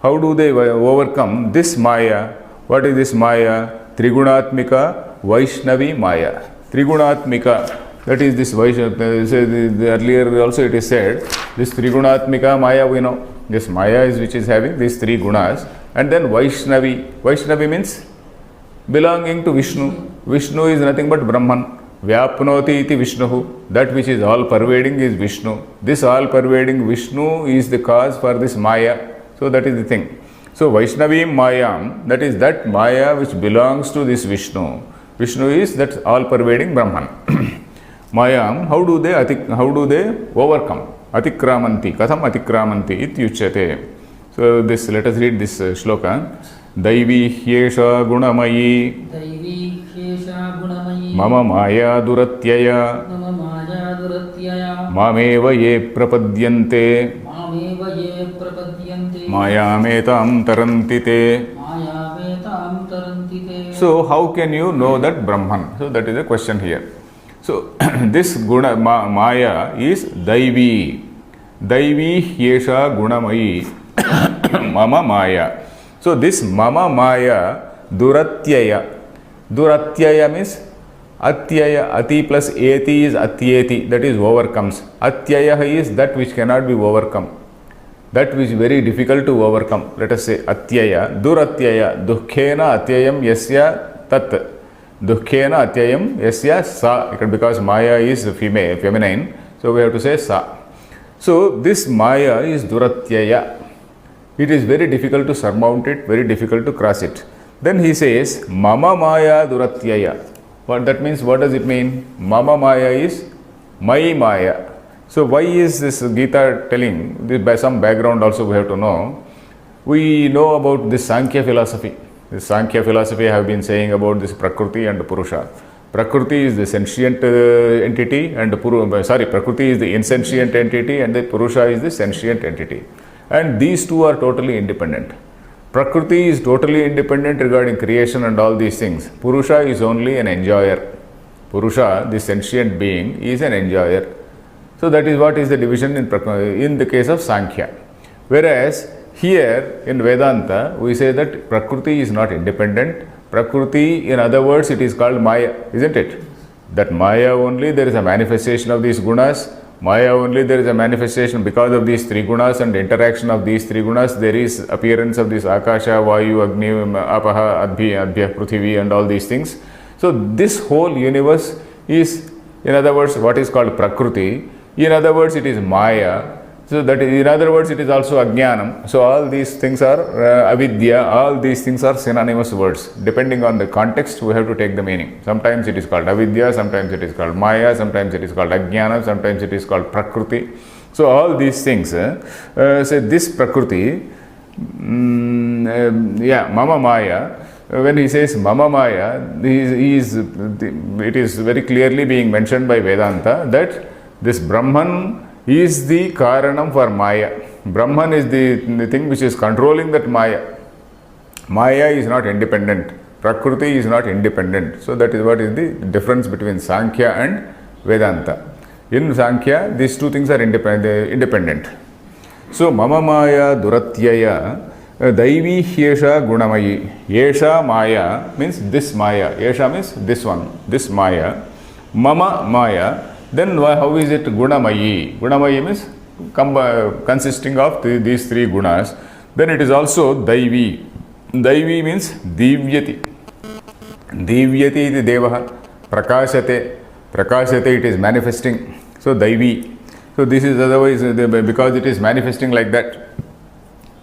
How do they overcome this Maya? What is this Maya? Trigunatmika Vaishnavi Maya. Trigunatmika, that is this earlier also it is said, this Trigunatmika Maya we know. This Maya is which is having these 3 gunas. And then Vaishnavi. Vaishnavi means belonging to Vishnu. Vishnu is nothing but Brahman. Vyapnoti iti Vishnuhu. That which is all pervading is Vishnu. This all pervading Vishnu is the cause for this Maya. So that is the thing. So Vaishnavim Mayam, that is that Maya which belongs to this Vishnu. Vishnu is that all pervading Brahman. Mayam, how do they overcome? Atikramanti. Katham atikramanti ityuchyate. So this, let us read this shloka. Daivi hyesha gunamayi Mama Maya Duratyaya Mameva ye prapadyante Mayametam tarantite. So how can you know that Brahman? So that is the question here. So this guna Maya is Daivi. Daivi hyesha gunamayi Mama Maya. So this Mama Maya Duratyaya. Duratyaya means Atyaya, Ati plus Eti is Atyeti, that is overcomes. Atyaya is that which cannot be overcome. That which is very difficult to overcome. Let us say Atyaya, Duratyaya, Dukkhena Atyayam Yasya Tat. Dukkhena Atyayam Yasya Sa. Because Maya is feminine, so we have to say Sa. So this Maya is Duratyaya. It is very difficult to surmount it, very difficult to cross it. Then he says, Mama Maya Duratyaya. What that means, what does it mean? Mama Maya is my Maya. So why is this Gita telling? This by some background also we have to know. We know about this Sankhya philosophy. This Sankhya philosophy I have been saying about this Prakriti and Purusha. Prakriti is the sentient entity and Prakriti is the insentient entity and the Purusha is the sentient entity. And these two are totally independent. Prakriti is totally independent regarding creation and all these things. Purusha is only an enjoyer. Purusha, the sentient being, is an enjoyer. So that is what is the division in the case of Sankhya. Whereas here in Vedanta, we say that Prakriti is not independent. Prakriti, in other words, it is called Maya, isn't it? That Maya only there is a manifestation of these gunas. Maya only there is a manifestation because of these three gunas and the interaction of these three gunas. There is appearance of this Akasha, Vayu, Agni, Apaha, Adhya, Prithvi and all these things. So this whole universe is, in other words, what is called Prakriti. In other words, it is Maya. So that is, in other words, it is also Ajnanam. So all these things are Avidya, all these things are synonymous words. Depending on the context, we have to take the meaning. Sometimes it is called Avidya, sometimes it is called Maya, sometimes it is called Ajnanam, sometimes it is called Prakriti. So all these things, say this Prakriti, Mama Maya, when he says Mama Maya, it is very clearly being mentioned by Vedanta that this Brahman is the Karanam for Maya. Brahman is the thing which is controlling that Maya. Maya is not independent. Prakriti is not independent. So that is what is the difference between Sankhya and Vedanta. In Sankhya, these two things are independent. So Mama Maya Duratyaya Daivi Hyesha Gunamayi. Yesha Maya means this Maya. Yesha means this one, this Maya. Mama Maya. Then how is it Gunamayi? Gunamayi means consisting of these three gunas. Then it is also Daivi. Daivi means Divyati. Divyati iti Devaha. Prakashate. Prakashate, it is manifesting. So Daivi. So this is otherwise because it is manifesting like that.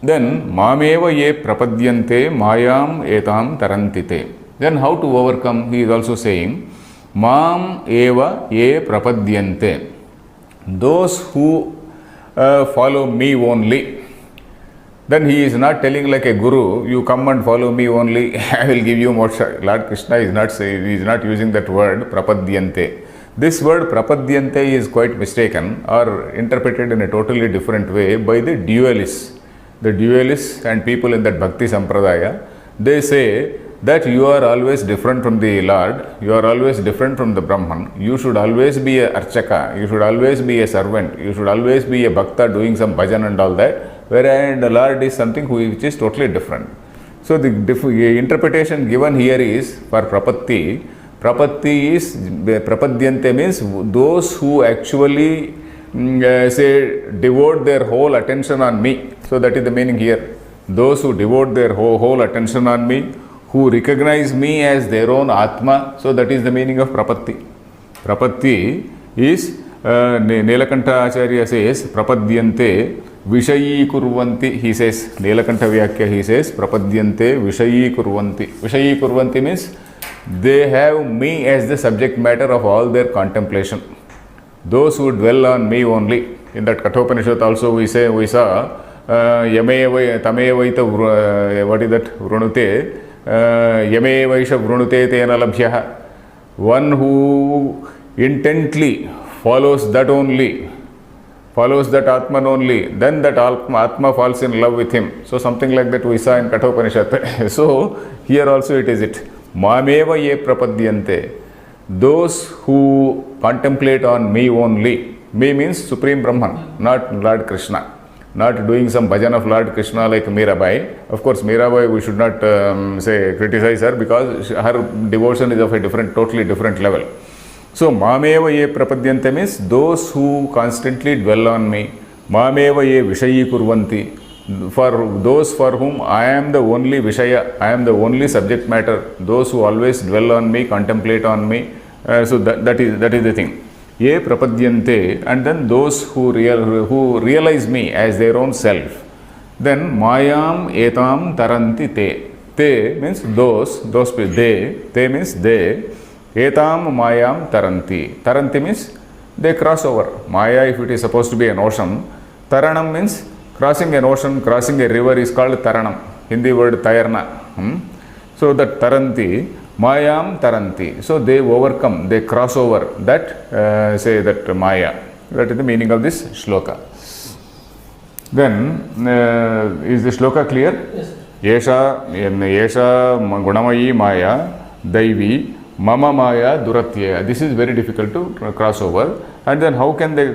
Then Mameva ye prapadyante mayam etam tarantite. Then how to overcome? He is also saying Mam eva ye prapadyante. Those who follow me only. Then he is not telling like a guru, you come and follow me only, I will give you moksha. Lord Krishna is not saying, he is not using that word prapadyante. This word prapadyante is quite mistaken or interpreted in a totally different way by the dualists. The dualists and people in that Bhakti Sampradaya, they say that you are always different from the Lord, you are always different from the Brahman, you should always be a Archaka, you should always be a servant, you should always be a Bhakta doing some bhajan and all that, whereas the Lord is something which is totally different. So the interpretation given here is for Prapatti. Prapatti is, Prapadyante means those who actually say devote their whole attention on me. So that is the meaning here. Those who devote their whole attention on me, who recognize me as their own Atma. So that is the meaning of Prapatti. Prapatti is, Nilakanta Acharya says, Prapadyante Vishayi Kurvanti, he says, Nilakanta Vyakya, he says, Prapadyante Vishayi Kurvanti. Vishayi Kurvanti means they have me as the subject matter of all their contemplation. Those who dwell on me only. In that Kathopanishad also we saw, Yame Tamevaita, what is that? Vrunute. Yame Vaisha Vrunute Tena Labhyaha. One who intently follows that only, follows that Atman only, then that Atma falls in love with him. So something like that we saw in Kathopanishad. So here also it is it. Mameva ye prapadyante. Those who contemplate on me only. Me means Supreme Brahman, not Lord Krishna. Not doing some bhajan of Lord Krishna like Mirabai. Of course, Mirabai we should not criticize her because her devotion is of a totally different level. So, Mameva ye prapadyante means those who constantly dwell on me. Mameva ye vishayi kurvanti. For those for whom I am the only Vishaya, I am the only subject matter, those who always dwell on me, contemplate on me, so that is the thing. Ye prapadyante, and then those who realize me as their own self. Then Mayam etam taranti te. Te means those they means they. Etam Mayam taranti. Taranti means they cross over. Maya, if it is supposed to be an ocean, Taranam means crossing an ocean, crossing a river is called Taranam. Hindi word Tayarna. So that Taranti, Mayam Taranti. So they overcome, they cross over that, say that Maya. That is the meaning of this shloka. Then, is the shloka clear? Yes, sir. Yesha Gunamayi Maya, Daivi, Mama Maya Duratyaya. This is very difficult to cross over. And then how can they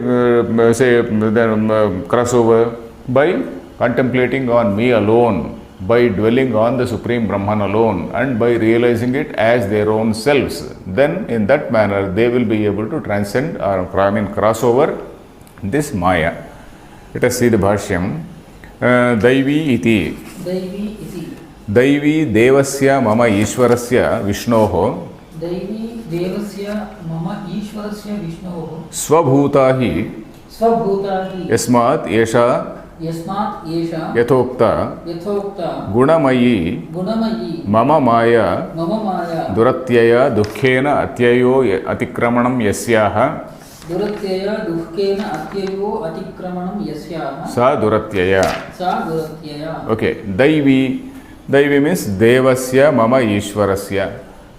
cross over? By contemplating on me alone. by dwelling on the Supreme Brahman alone and by realizing it as their own selves, then in that manner they will be able to transcend or cross over this Maya. Let us see the Bhashyam. Daivi iti. Daivi iti. Daivi devasya mama ishwarasya vishnoho. Daivi devasya mama ishwarasya vishnoho. Svabhuta hi. Svabhuta hi. Yasmat yesha. Yasmat yesha. Yathokta. Yathokta. Gunamayi. Gunamayi. Mama maya. Mama maya. Duratyaya dukkhena atyayo atikramanam yasyaha. Duratyaya dukkhena atyayo atikramanam yasyaha. Sa duratyaya. Sa duratyaya. Okay. Daivi. Daivi means devasya mama ishwarasya.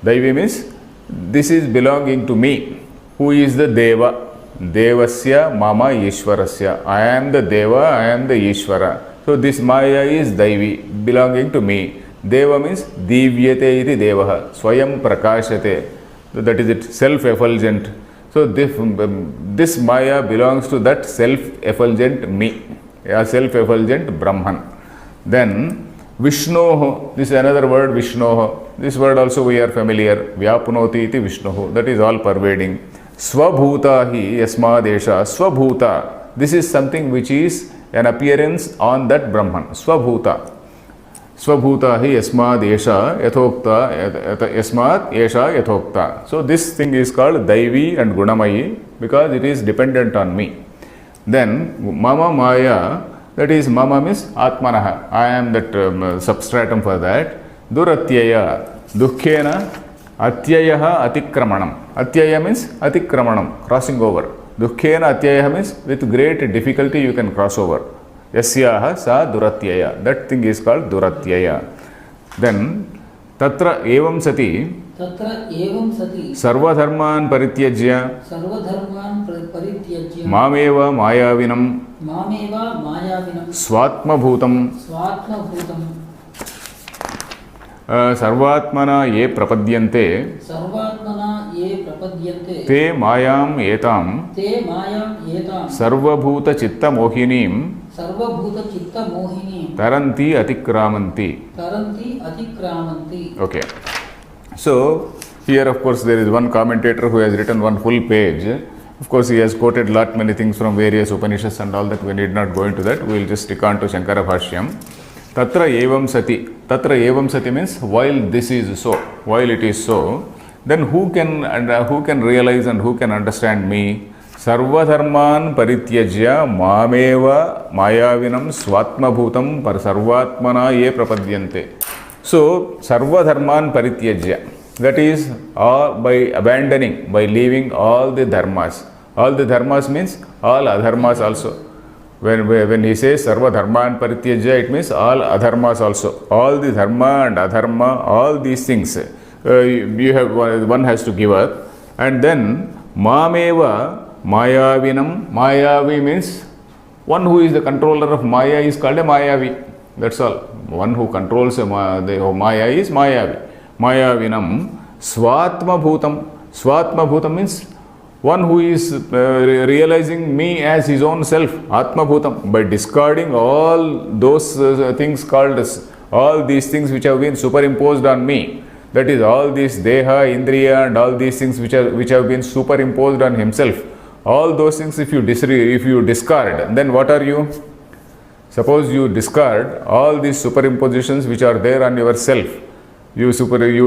Daivi means this is belonging to me. Who is the Deva? Devasya mama ishwarasya. I am the Deva, I am the Ishvara. So this Maya is Daivi, belonging to me. Deva means divyate iti devaha. Swayam prakashate. So that is it, self-effulgent. So this Maya belongs to that self-effulgent me, a self-effulgent Brahman. Then Vishnoho, this is another word, Vishnoho. This word also we are familiar. Vyapnoti iti Vishnoho. That is all pervading. Swabhuta hi yasmadesha. Swabhuta. This is something which is an appearance on that Brahman. Swabhuta. Swabhuta hi yasmad yesha yathokta yasmad yesha yathokta. So this thing is called Daivi and Gunamayi because it is dependent on me. Then Mama Maya, that is Mama means Atmanaha. I am that substratum for that. Duratyaya dukkhena atyayaha atikramanam. Atyaya means atikramanam, crossing over. Dukkhena atyayaha means with great difficulty you can cross over. Yasyaha sa duratyaya. That thing is called duratyaya. Then tatra evam sati. Tatra evam sati. Sarvadharman parityajya. Sarvadharman parityajya. Mameva mayavinam. Mameva mayavinam. Swatma bhutam. Swatma bhutam. Sarvatmana ye prapadyante. Sarvatmana ye prapadyante. Te mayam etam. Te mayam etam. Sarvabhuta chitta mohinim. Sarvabhuta chitta mohinim. Taranti atikramanti. Taranti atikramanti. Okay. So here of course there is one commentator who has written one full page. Of course he has quoted lot many things from various Upanishads and all that. We need not go into that. We will just stick on to Shankara Bhashyam. Tatra evam sati. Tatra evam sati means while this is so, while it is so, then who can realize and who can understand me? Sarvadharman parityajya mameva mayavinam swatma bhutam par sarvatmana ye prapadyante. So sarvadharman parityajya, that is by abandoning, by leaving all the dharmas. All the dharmas means all adharmas also. When he says sarva dharma and parityajya, it means all adharmas also. All the dharma and adharma, all these things one has to give up. And then mameva mayavinam. Mayavi means one who is the controller of Maya is called a Mayavi. That's all. One who controls the Maya is Mayavi. Mayavinam swatma bhutam. Swatma bhutam means one who is realizing me as his own self, Atma Bhutam, by discarding all those things called as, all these things which have been superimposed on me. That is all these Deha, Indriya and all these things which have been superimposed on himself. All those things if you discard, then what are you? Suppose you discard all these superimpositions which are there on yourself. You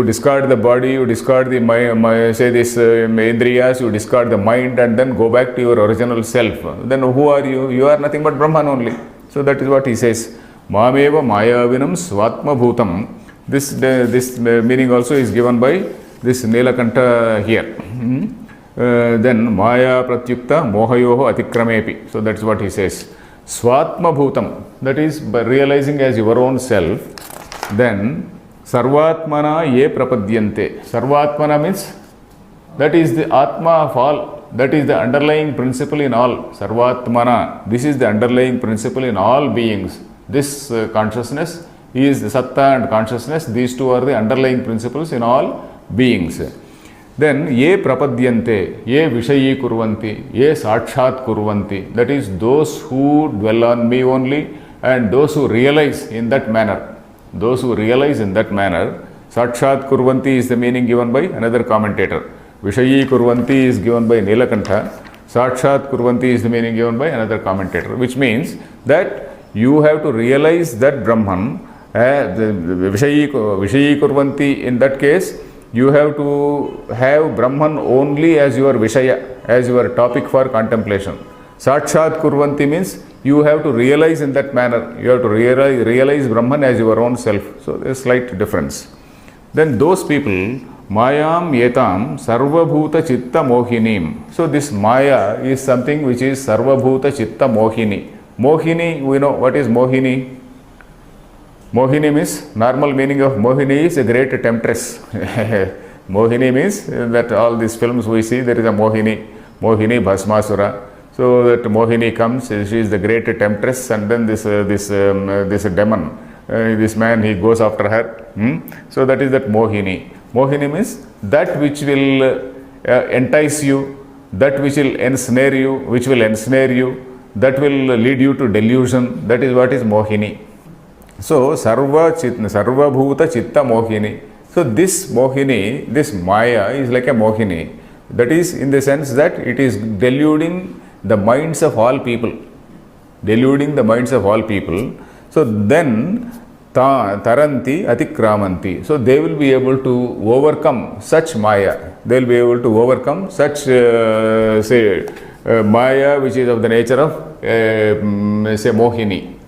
discard the body, you discard the indriyas, you discard the mind and then go back to your original self. Then who are you? You are nothing but Brahman only. So that is what he says. Mameva mayavinam swatma bhutam. This meaning also is given by this Nilakanta here. Then Maya pratyukta mohayoho atikramepi. So that is what he says. Swatma bhutam. That is by realizing as your own self. Then Sarvatmana ye prapadyante. Sarvatmana means that is the Atma of all. That is the underlying principle in all. Sarvatmana. This is the underlying principle in all beings. This consciousness is the Satta and consciousness. These two are the underlying principles in all beings. Then ye prapadyante, ye vishayi kurvanti, ye sakshat kurvanti. That is those who dwell on me only and those who realize in that manner. those who realize in that manner. Sakshat kurvanti is the meaning given by another commentator. Vishayi kurvanti is given by Nilakantha. Sakshat kurvanti is the meaning given by another commentator, which means that you have to realize that Brahman. The Vishayi kurvanti, in that case, you have to have Brahman only as your Vishaya, as your topic for contemplation. Sakshat kurvanti means you have to realize in that manner. You have to realize Brahman as your own self. So there is slight difference. Then those people, Mayam Yetam Sarvabhuta Chitta Mohinim. So this Maya is something which is Sarvabhuta Chitta Mohini. Mohini, we know what is Mohini. Mohini means, normal meaning of Mohini is a great temptress. Mohini means that all these films we see, there is a Mohini Bhasmasura. So that Mohini comes, she is the great temptress, and then this demon, this man, he goes after her. So that is that Mohini. Mohini means that which will entice you, that which will ensnare you, that will lead you to delusion. That is what is Mohini. So Sarvabhuta Chitta Mohini. So this Mohini, this Maya is like a Mohini. That is in the sense that it is deluding the minds of all people. So then Taranti Atikramanti. So they will be able to overcome such Maya. They will be able to overcome such Maya which is of the nature of Mohini.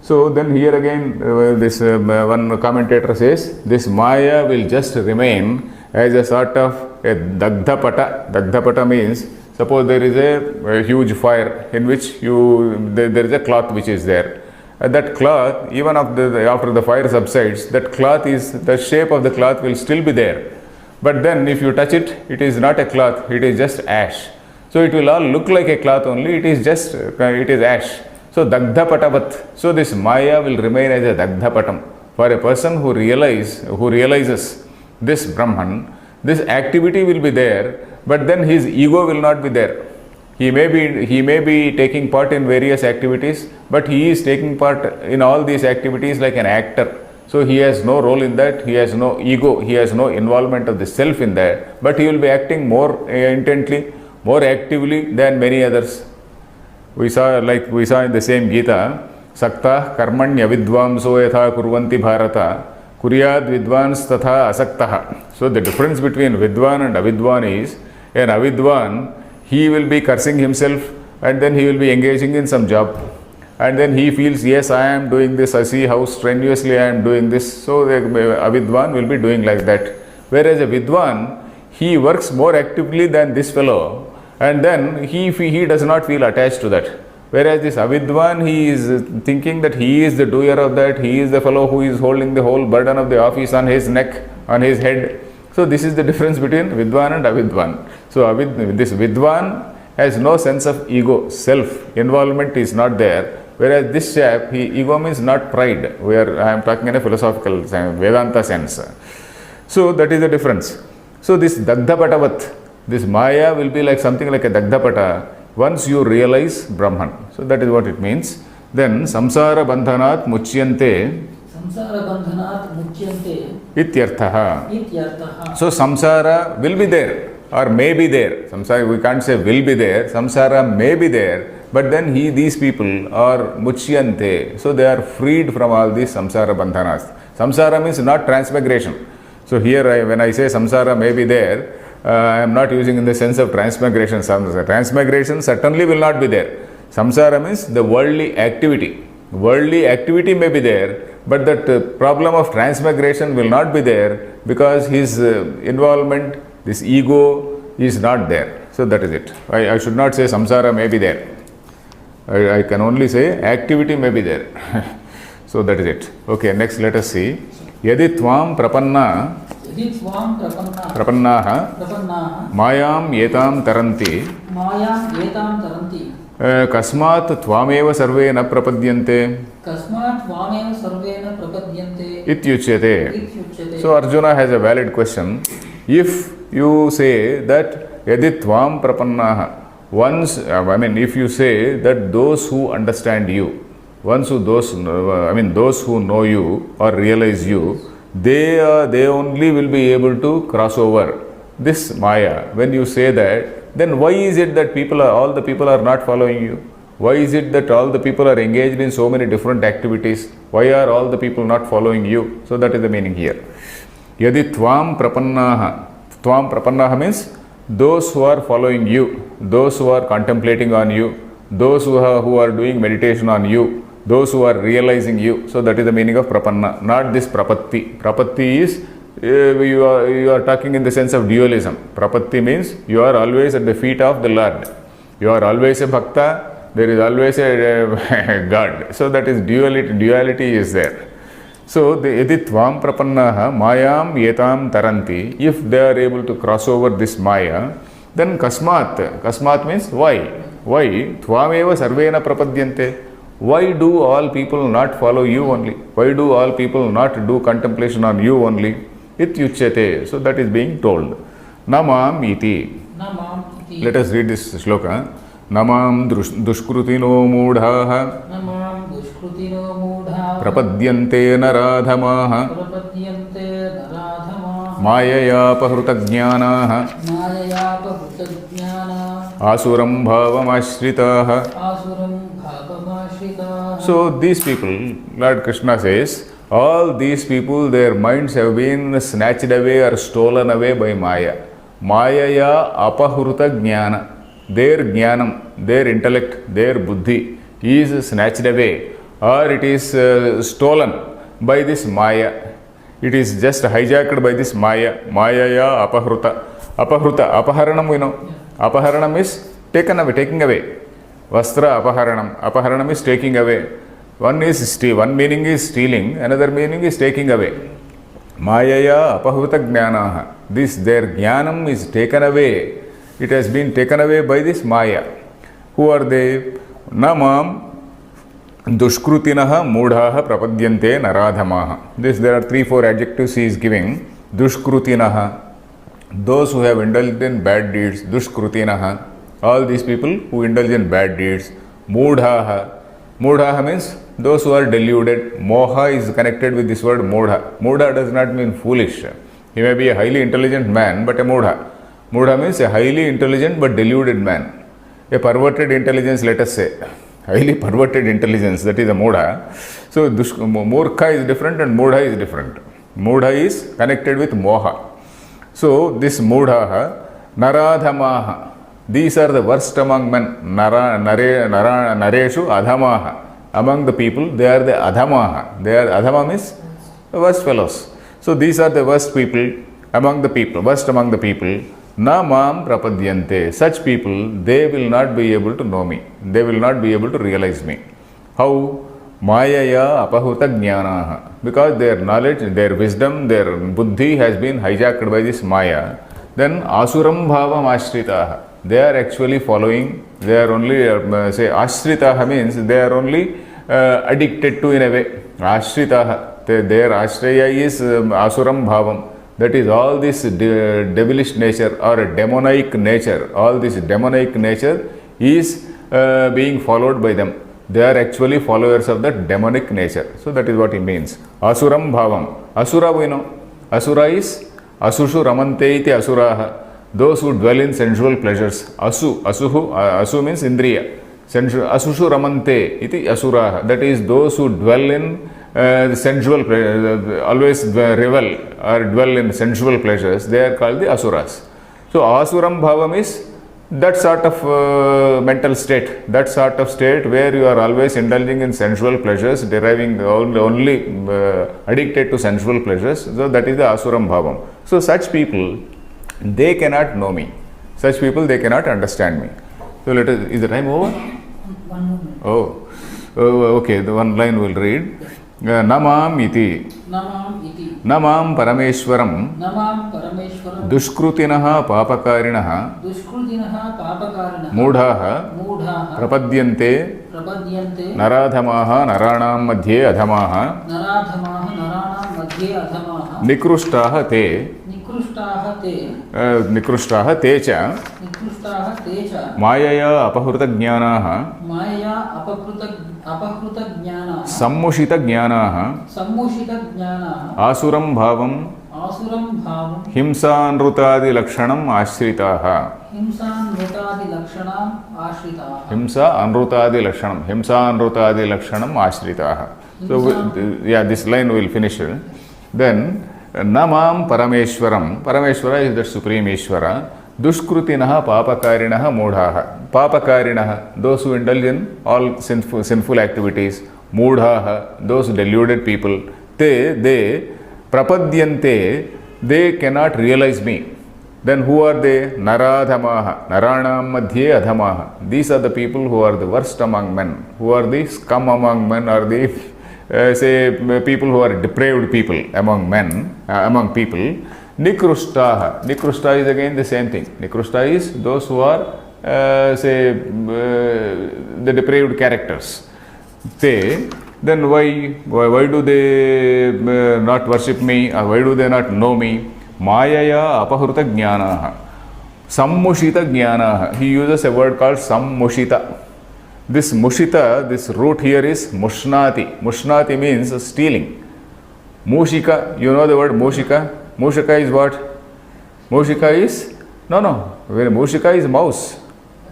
So then here again this one commentator says this Maya will just remain as a sort of a Dagdhapata. Dagdhapata means, suppose there is a huge fire in which there is a cloth which is there. That cloth, even after the fire subsides, the shape of the cloth will still be there. But then if you touch it, it is not a cloth, it is just ash. So it will all look like a cloth only, it is ash. So Dagdhapatavat. So this Maya will remain as a Dagdhapatam. For a person who realizes this Brahman, this activity will be there, but then his ego will not be there. He may be taking part in various activities, but he is taking part in all these activities like an actor. So he has no role in that, he has no ego, he has no involvement of the self in that, but he will be acting more intently, more actively than many others. We saw in the same Gita, Sakta Karmanya Vidvamso Yatha Kurvanti Bharata Kuryad Vidvans Tatha Asaktaha. So the difference between Vidvan and Avidvan is, an Avidvan, he will be cursing himself and then he will be engaging in some job. And then he feels, yes, I am doing this, I see how strenuously I am doing this. So the Avidvan will be doing like that. Whereas a Vidvan, he works more actively than this fellow, and then he does not feel attached to that. Whereas this Avidvan, he is thinking that he is the doer of that, he is the fellow who is holding the whole burden of the office on his neck, on his head. So this is the difference between Vidvan and Avidvan. So this Vidvan has no sense of ego, self, involvement is not there. Whereas this chap, ego means not pride. I am talking in a philosophical Vedanta sense. So that is the difference. So this Dagdhapatavat, this Maya will be like something like a Dagdhapata once you realize Brahman. So that is what it means. Then Samsara Bandhanat Muchyante Ityarthaha. So Samsara will be there or may be there. Samsara, we can't say will be there. Samsara may be there. But then these people are Muchyante. So they are freed from all these Samsara Bandhanas. Samsara means not transmigration. So here when I say Samsara may be there, I am not using in the sense of transmigration. Transmigration certainly will not be there. Samsara means the worldly activity. Worldly activity may be there, but that problem of transmigration will not be there because his involvement, this ego is not there. So that is it. I should not say samsara may be there. I can only say activity may be there. So that is it. Okay, next let us see. Yadi tvam prapanna prapannaha mayam yetam taranti kasmat tvameva sarve na prapadyante ityuchyate. So Arjuna has a valid question. If you say that yadi tvam prapannaha, if you say that those who understand you, those who know you or realize you, they only will be able to cross over this Maya. When you say that, then why is it that all the people are not following you? Why is it that all the people are engaged in so many different activities? Why are all the people not following you? So that is the meaning here. Yadi tvam prapannaha means those who are following you, those who are contemplating on you, those who are doing meditation on you, those who are realizing you. So that is the meaning of prapanna, not this prapatti. Prapatti is you are talking in the sense of dualism. Prapatti means you are always at the feet of the Lord. You are always a bhakta. There is always a God. So that is duality is there. So the yadi tvam prapannaha mayam yetam taranti, if they are able to cross over this Maya, then kasmat means why? Why? Tvameva sarvena prapadyante. Why do all people not follow you only? Why do all people not do contemplation on you only? Ityuchyate. So that is being told. Namam iti. Let us read this shloka. Namam dushkrutino mudhaha prapadyante naradhamaha mayaya pahrutagnyanaha asuram bhavamashritaha. So these people, Lord Krishna says, all these people, their minds have been snatched away or stolen away by Maya. Mayaya apahruta jnana. Their jnanam, their intellect, their buddhi is snatched away or it is stolen by this Maya. It is just hijacked by this Maya. Mayaya apahruta. Apaharanam we know. Apaharanam is taken away, taking away. Vastra apaharanam. Apaharanam is taking away. One meaning is stealing, another meaning is taking away. Mayaya apahruta jnanaha. This their jnanam is taken away. It has been taken away by this Maya. Who are they? Namam dushkrutinaha mudhaha prapadyante naradhamaha. There are 3-4 adjectives he is giving. Dushkrutinaha. Those who have indulged in bad deeds. Dushkrutinaha. All these people who indulge in bad deeds. Mudhaha. Mudha means those who are deluded. Moha is connected with this word mudha. Mudha does not mean foolish. He may be a highly intelligent man, but a mudha. Mudha means a highly intelligent but deluded man. A perverted intelligence, let us say. Highly perverted intelligence, that is a mudha. So murkha is different and mudha is different. Mudha is connected with moha. So this mudha, naradhamaha. These are the worst among men. Nareshu adhamaha. Among the people, they are the adhamaha. They are adhama means the worst fellows. So these are the worst people among the people, worst among the people. Na mam prapadyante. Such people, they will not be able to know me. They will not be able to realize me. How? Mayaya apahuta jnanaha. Because their knowledge, their wisdom, their buddhi has been hijacked by this Maya. Then asuram bhavam ashritaha. They are actually following, they are only, say, ashritaha means they are only addicted to in a way. Ashritaha, their ashraya is asuram bhavam. That is all this devilish nature or a demonic nature. All this demonic nature is being followed by them. They are actually followers of that demonic nature. So that is what he means. Asuram bhavam. Asura we know. Asura is asushu ramante iti asuraha. Those who dwell in sensual pleasures. Asu means indriya. Asushu ramante iti asuraha. That is those who dwell in sensual pleasures, always revel or dwell in sensual pleasures. They are called the asuras. So asuram bhavam is that sort of mental state, that sort of state where you are always indulging in sensual pleasures, deriving only addicted to sensual pleasures. So that is the asuram bhavam. So such people, they cannot know me. Such people, they cannot understand me. So let us, is the time over? 1 moment. Oh, okay, the one line will read. Namam iti. Namam parameshwaram. Dushkrutinaha papakarinaha. Mudhaha. Prapadyante. Naradhamaha naranam madhye adhamaha. Nikrushtaha te. निकृष्टाः ते च मायया अपहृतज्ञानाः सम्मुषितज्ञानाः आसुरं भावं हिंसानृतादिलक्षणम् आश्रिताः हिंसानृतादिलक्षणम् आश्रिताः. So yeah, this line will finish. Then namam parameshwaram, parameshwara is the supreme Ishvara, dushkrutinah papakarinah moodhaha, papakarinah, those who indulge in all sinful activities, moodhaha, those deluded people, they prapadyante, they cannot realize me. Then who are they? Naradhamaha, naranam madhye adhamaha, these are the people who are the worst among men. Who are the scum among men? Are the say people who are depraved people among men, among people. Nikrushtaha, nikrushta is again the same thing. Nikrushta is those who are the depraved characters. Then why do they not worship me, or why do they not know me? Mayaya apahruta jnanaha, sammushita jnanaha. He uses a word called sammushita. This mushita, this root here is mushnati. Mushnati means stealing. Mushika, you know the word mushika? Mushika is what? Mushika is, Mushika is mouse.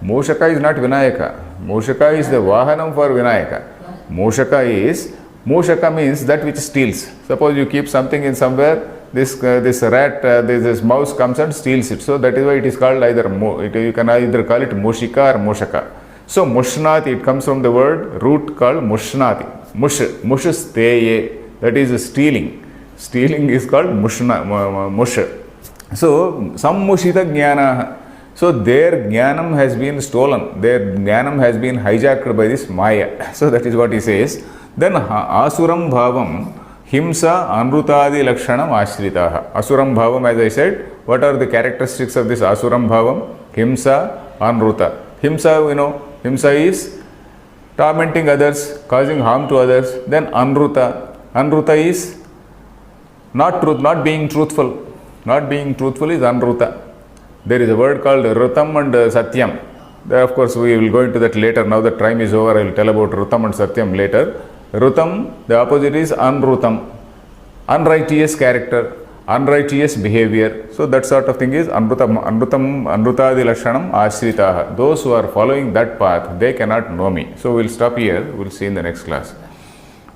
Mushaka is not Vinayaka. Mushaka is the vahanam for Vinayaka. Mushaka means that which steals. Suppose you keep something in somewhere, this rat, this mouse comes and steals it. So that is why it is called you can either call it mushika or mushaka. So mushnati, it comes from the word root called mushnati. Mushsteye, that is stealing. Stealing is called mush. So sammushita jnana. So their jnanam has been stolen. Their jnanam has been hijacked by this maya. So that is what he says. Then asuram bhavam himsa anrutadi lakshanam ashritaha. Asuram bhavam, as I said, what are the characteristics of this asuram bhavam? Himsa, anruta. Himsa, Himsa is tormenting others, causing harm to others. Then anruta. Anruta is not being truthful. Not being truthful is anruta. There is a word called rutam and satyam. There, of course, we will go into that later. Now that time is over, I will tell about rutam and satyam later. Rutam, the opposite is anrutam. Unrighteous character, unrighteous behavior. So that sort of thing is anrutadi lakshanam ashritaha. Those who are following that path, they cannot know me. So we'll stop here. We'll see in the next class.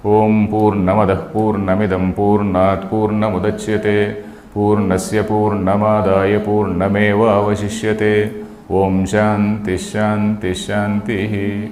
Om Purnamadah Purnamidam Purnat Purnamudachyate Purnasya Purnamadaya Purnameva Avashishyate. Om Shanti Shanti Shanti.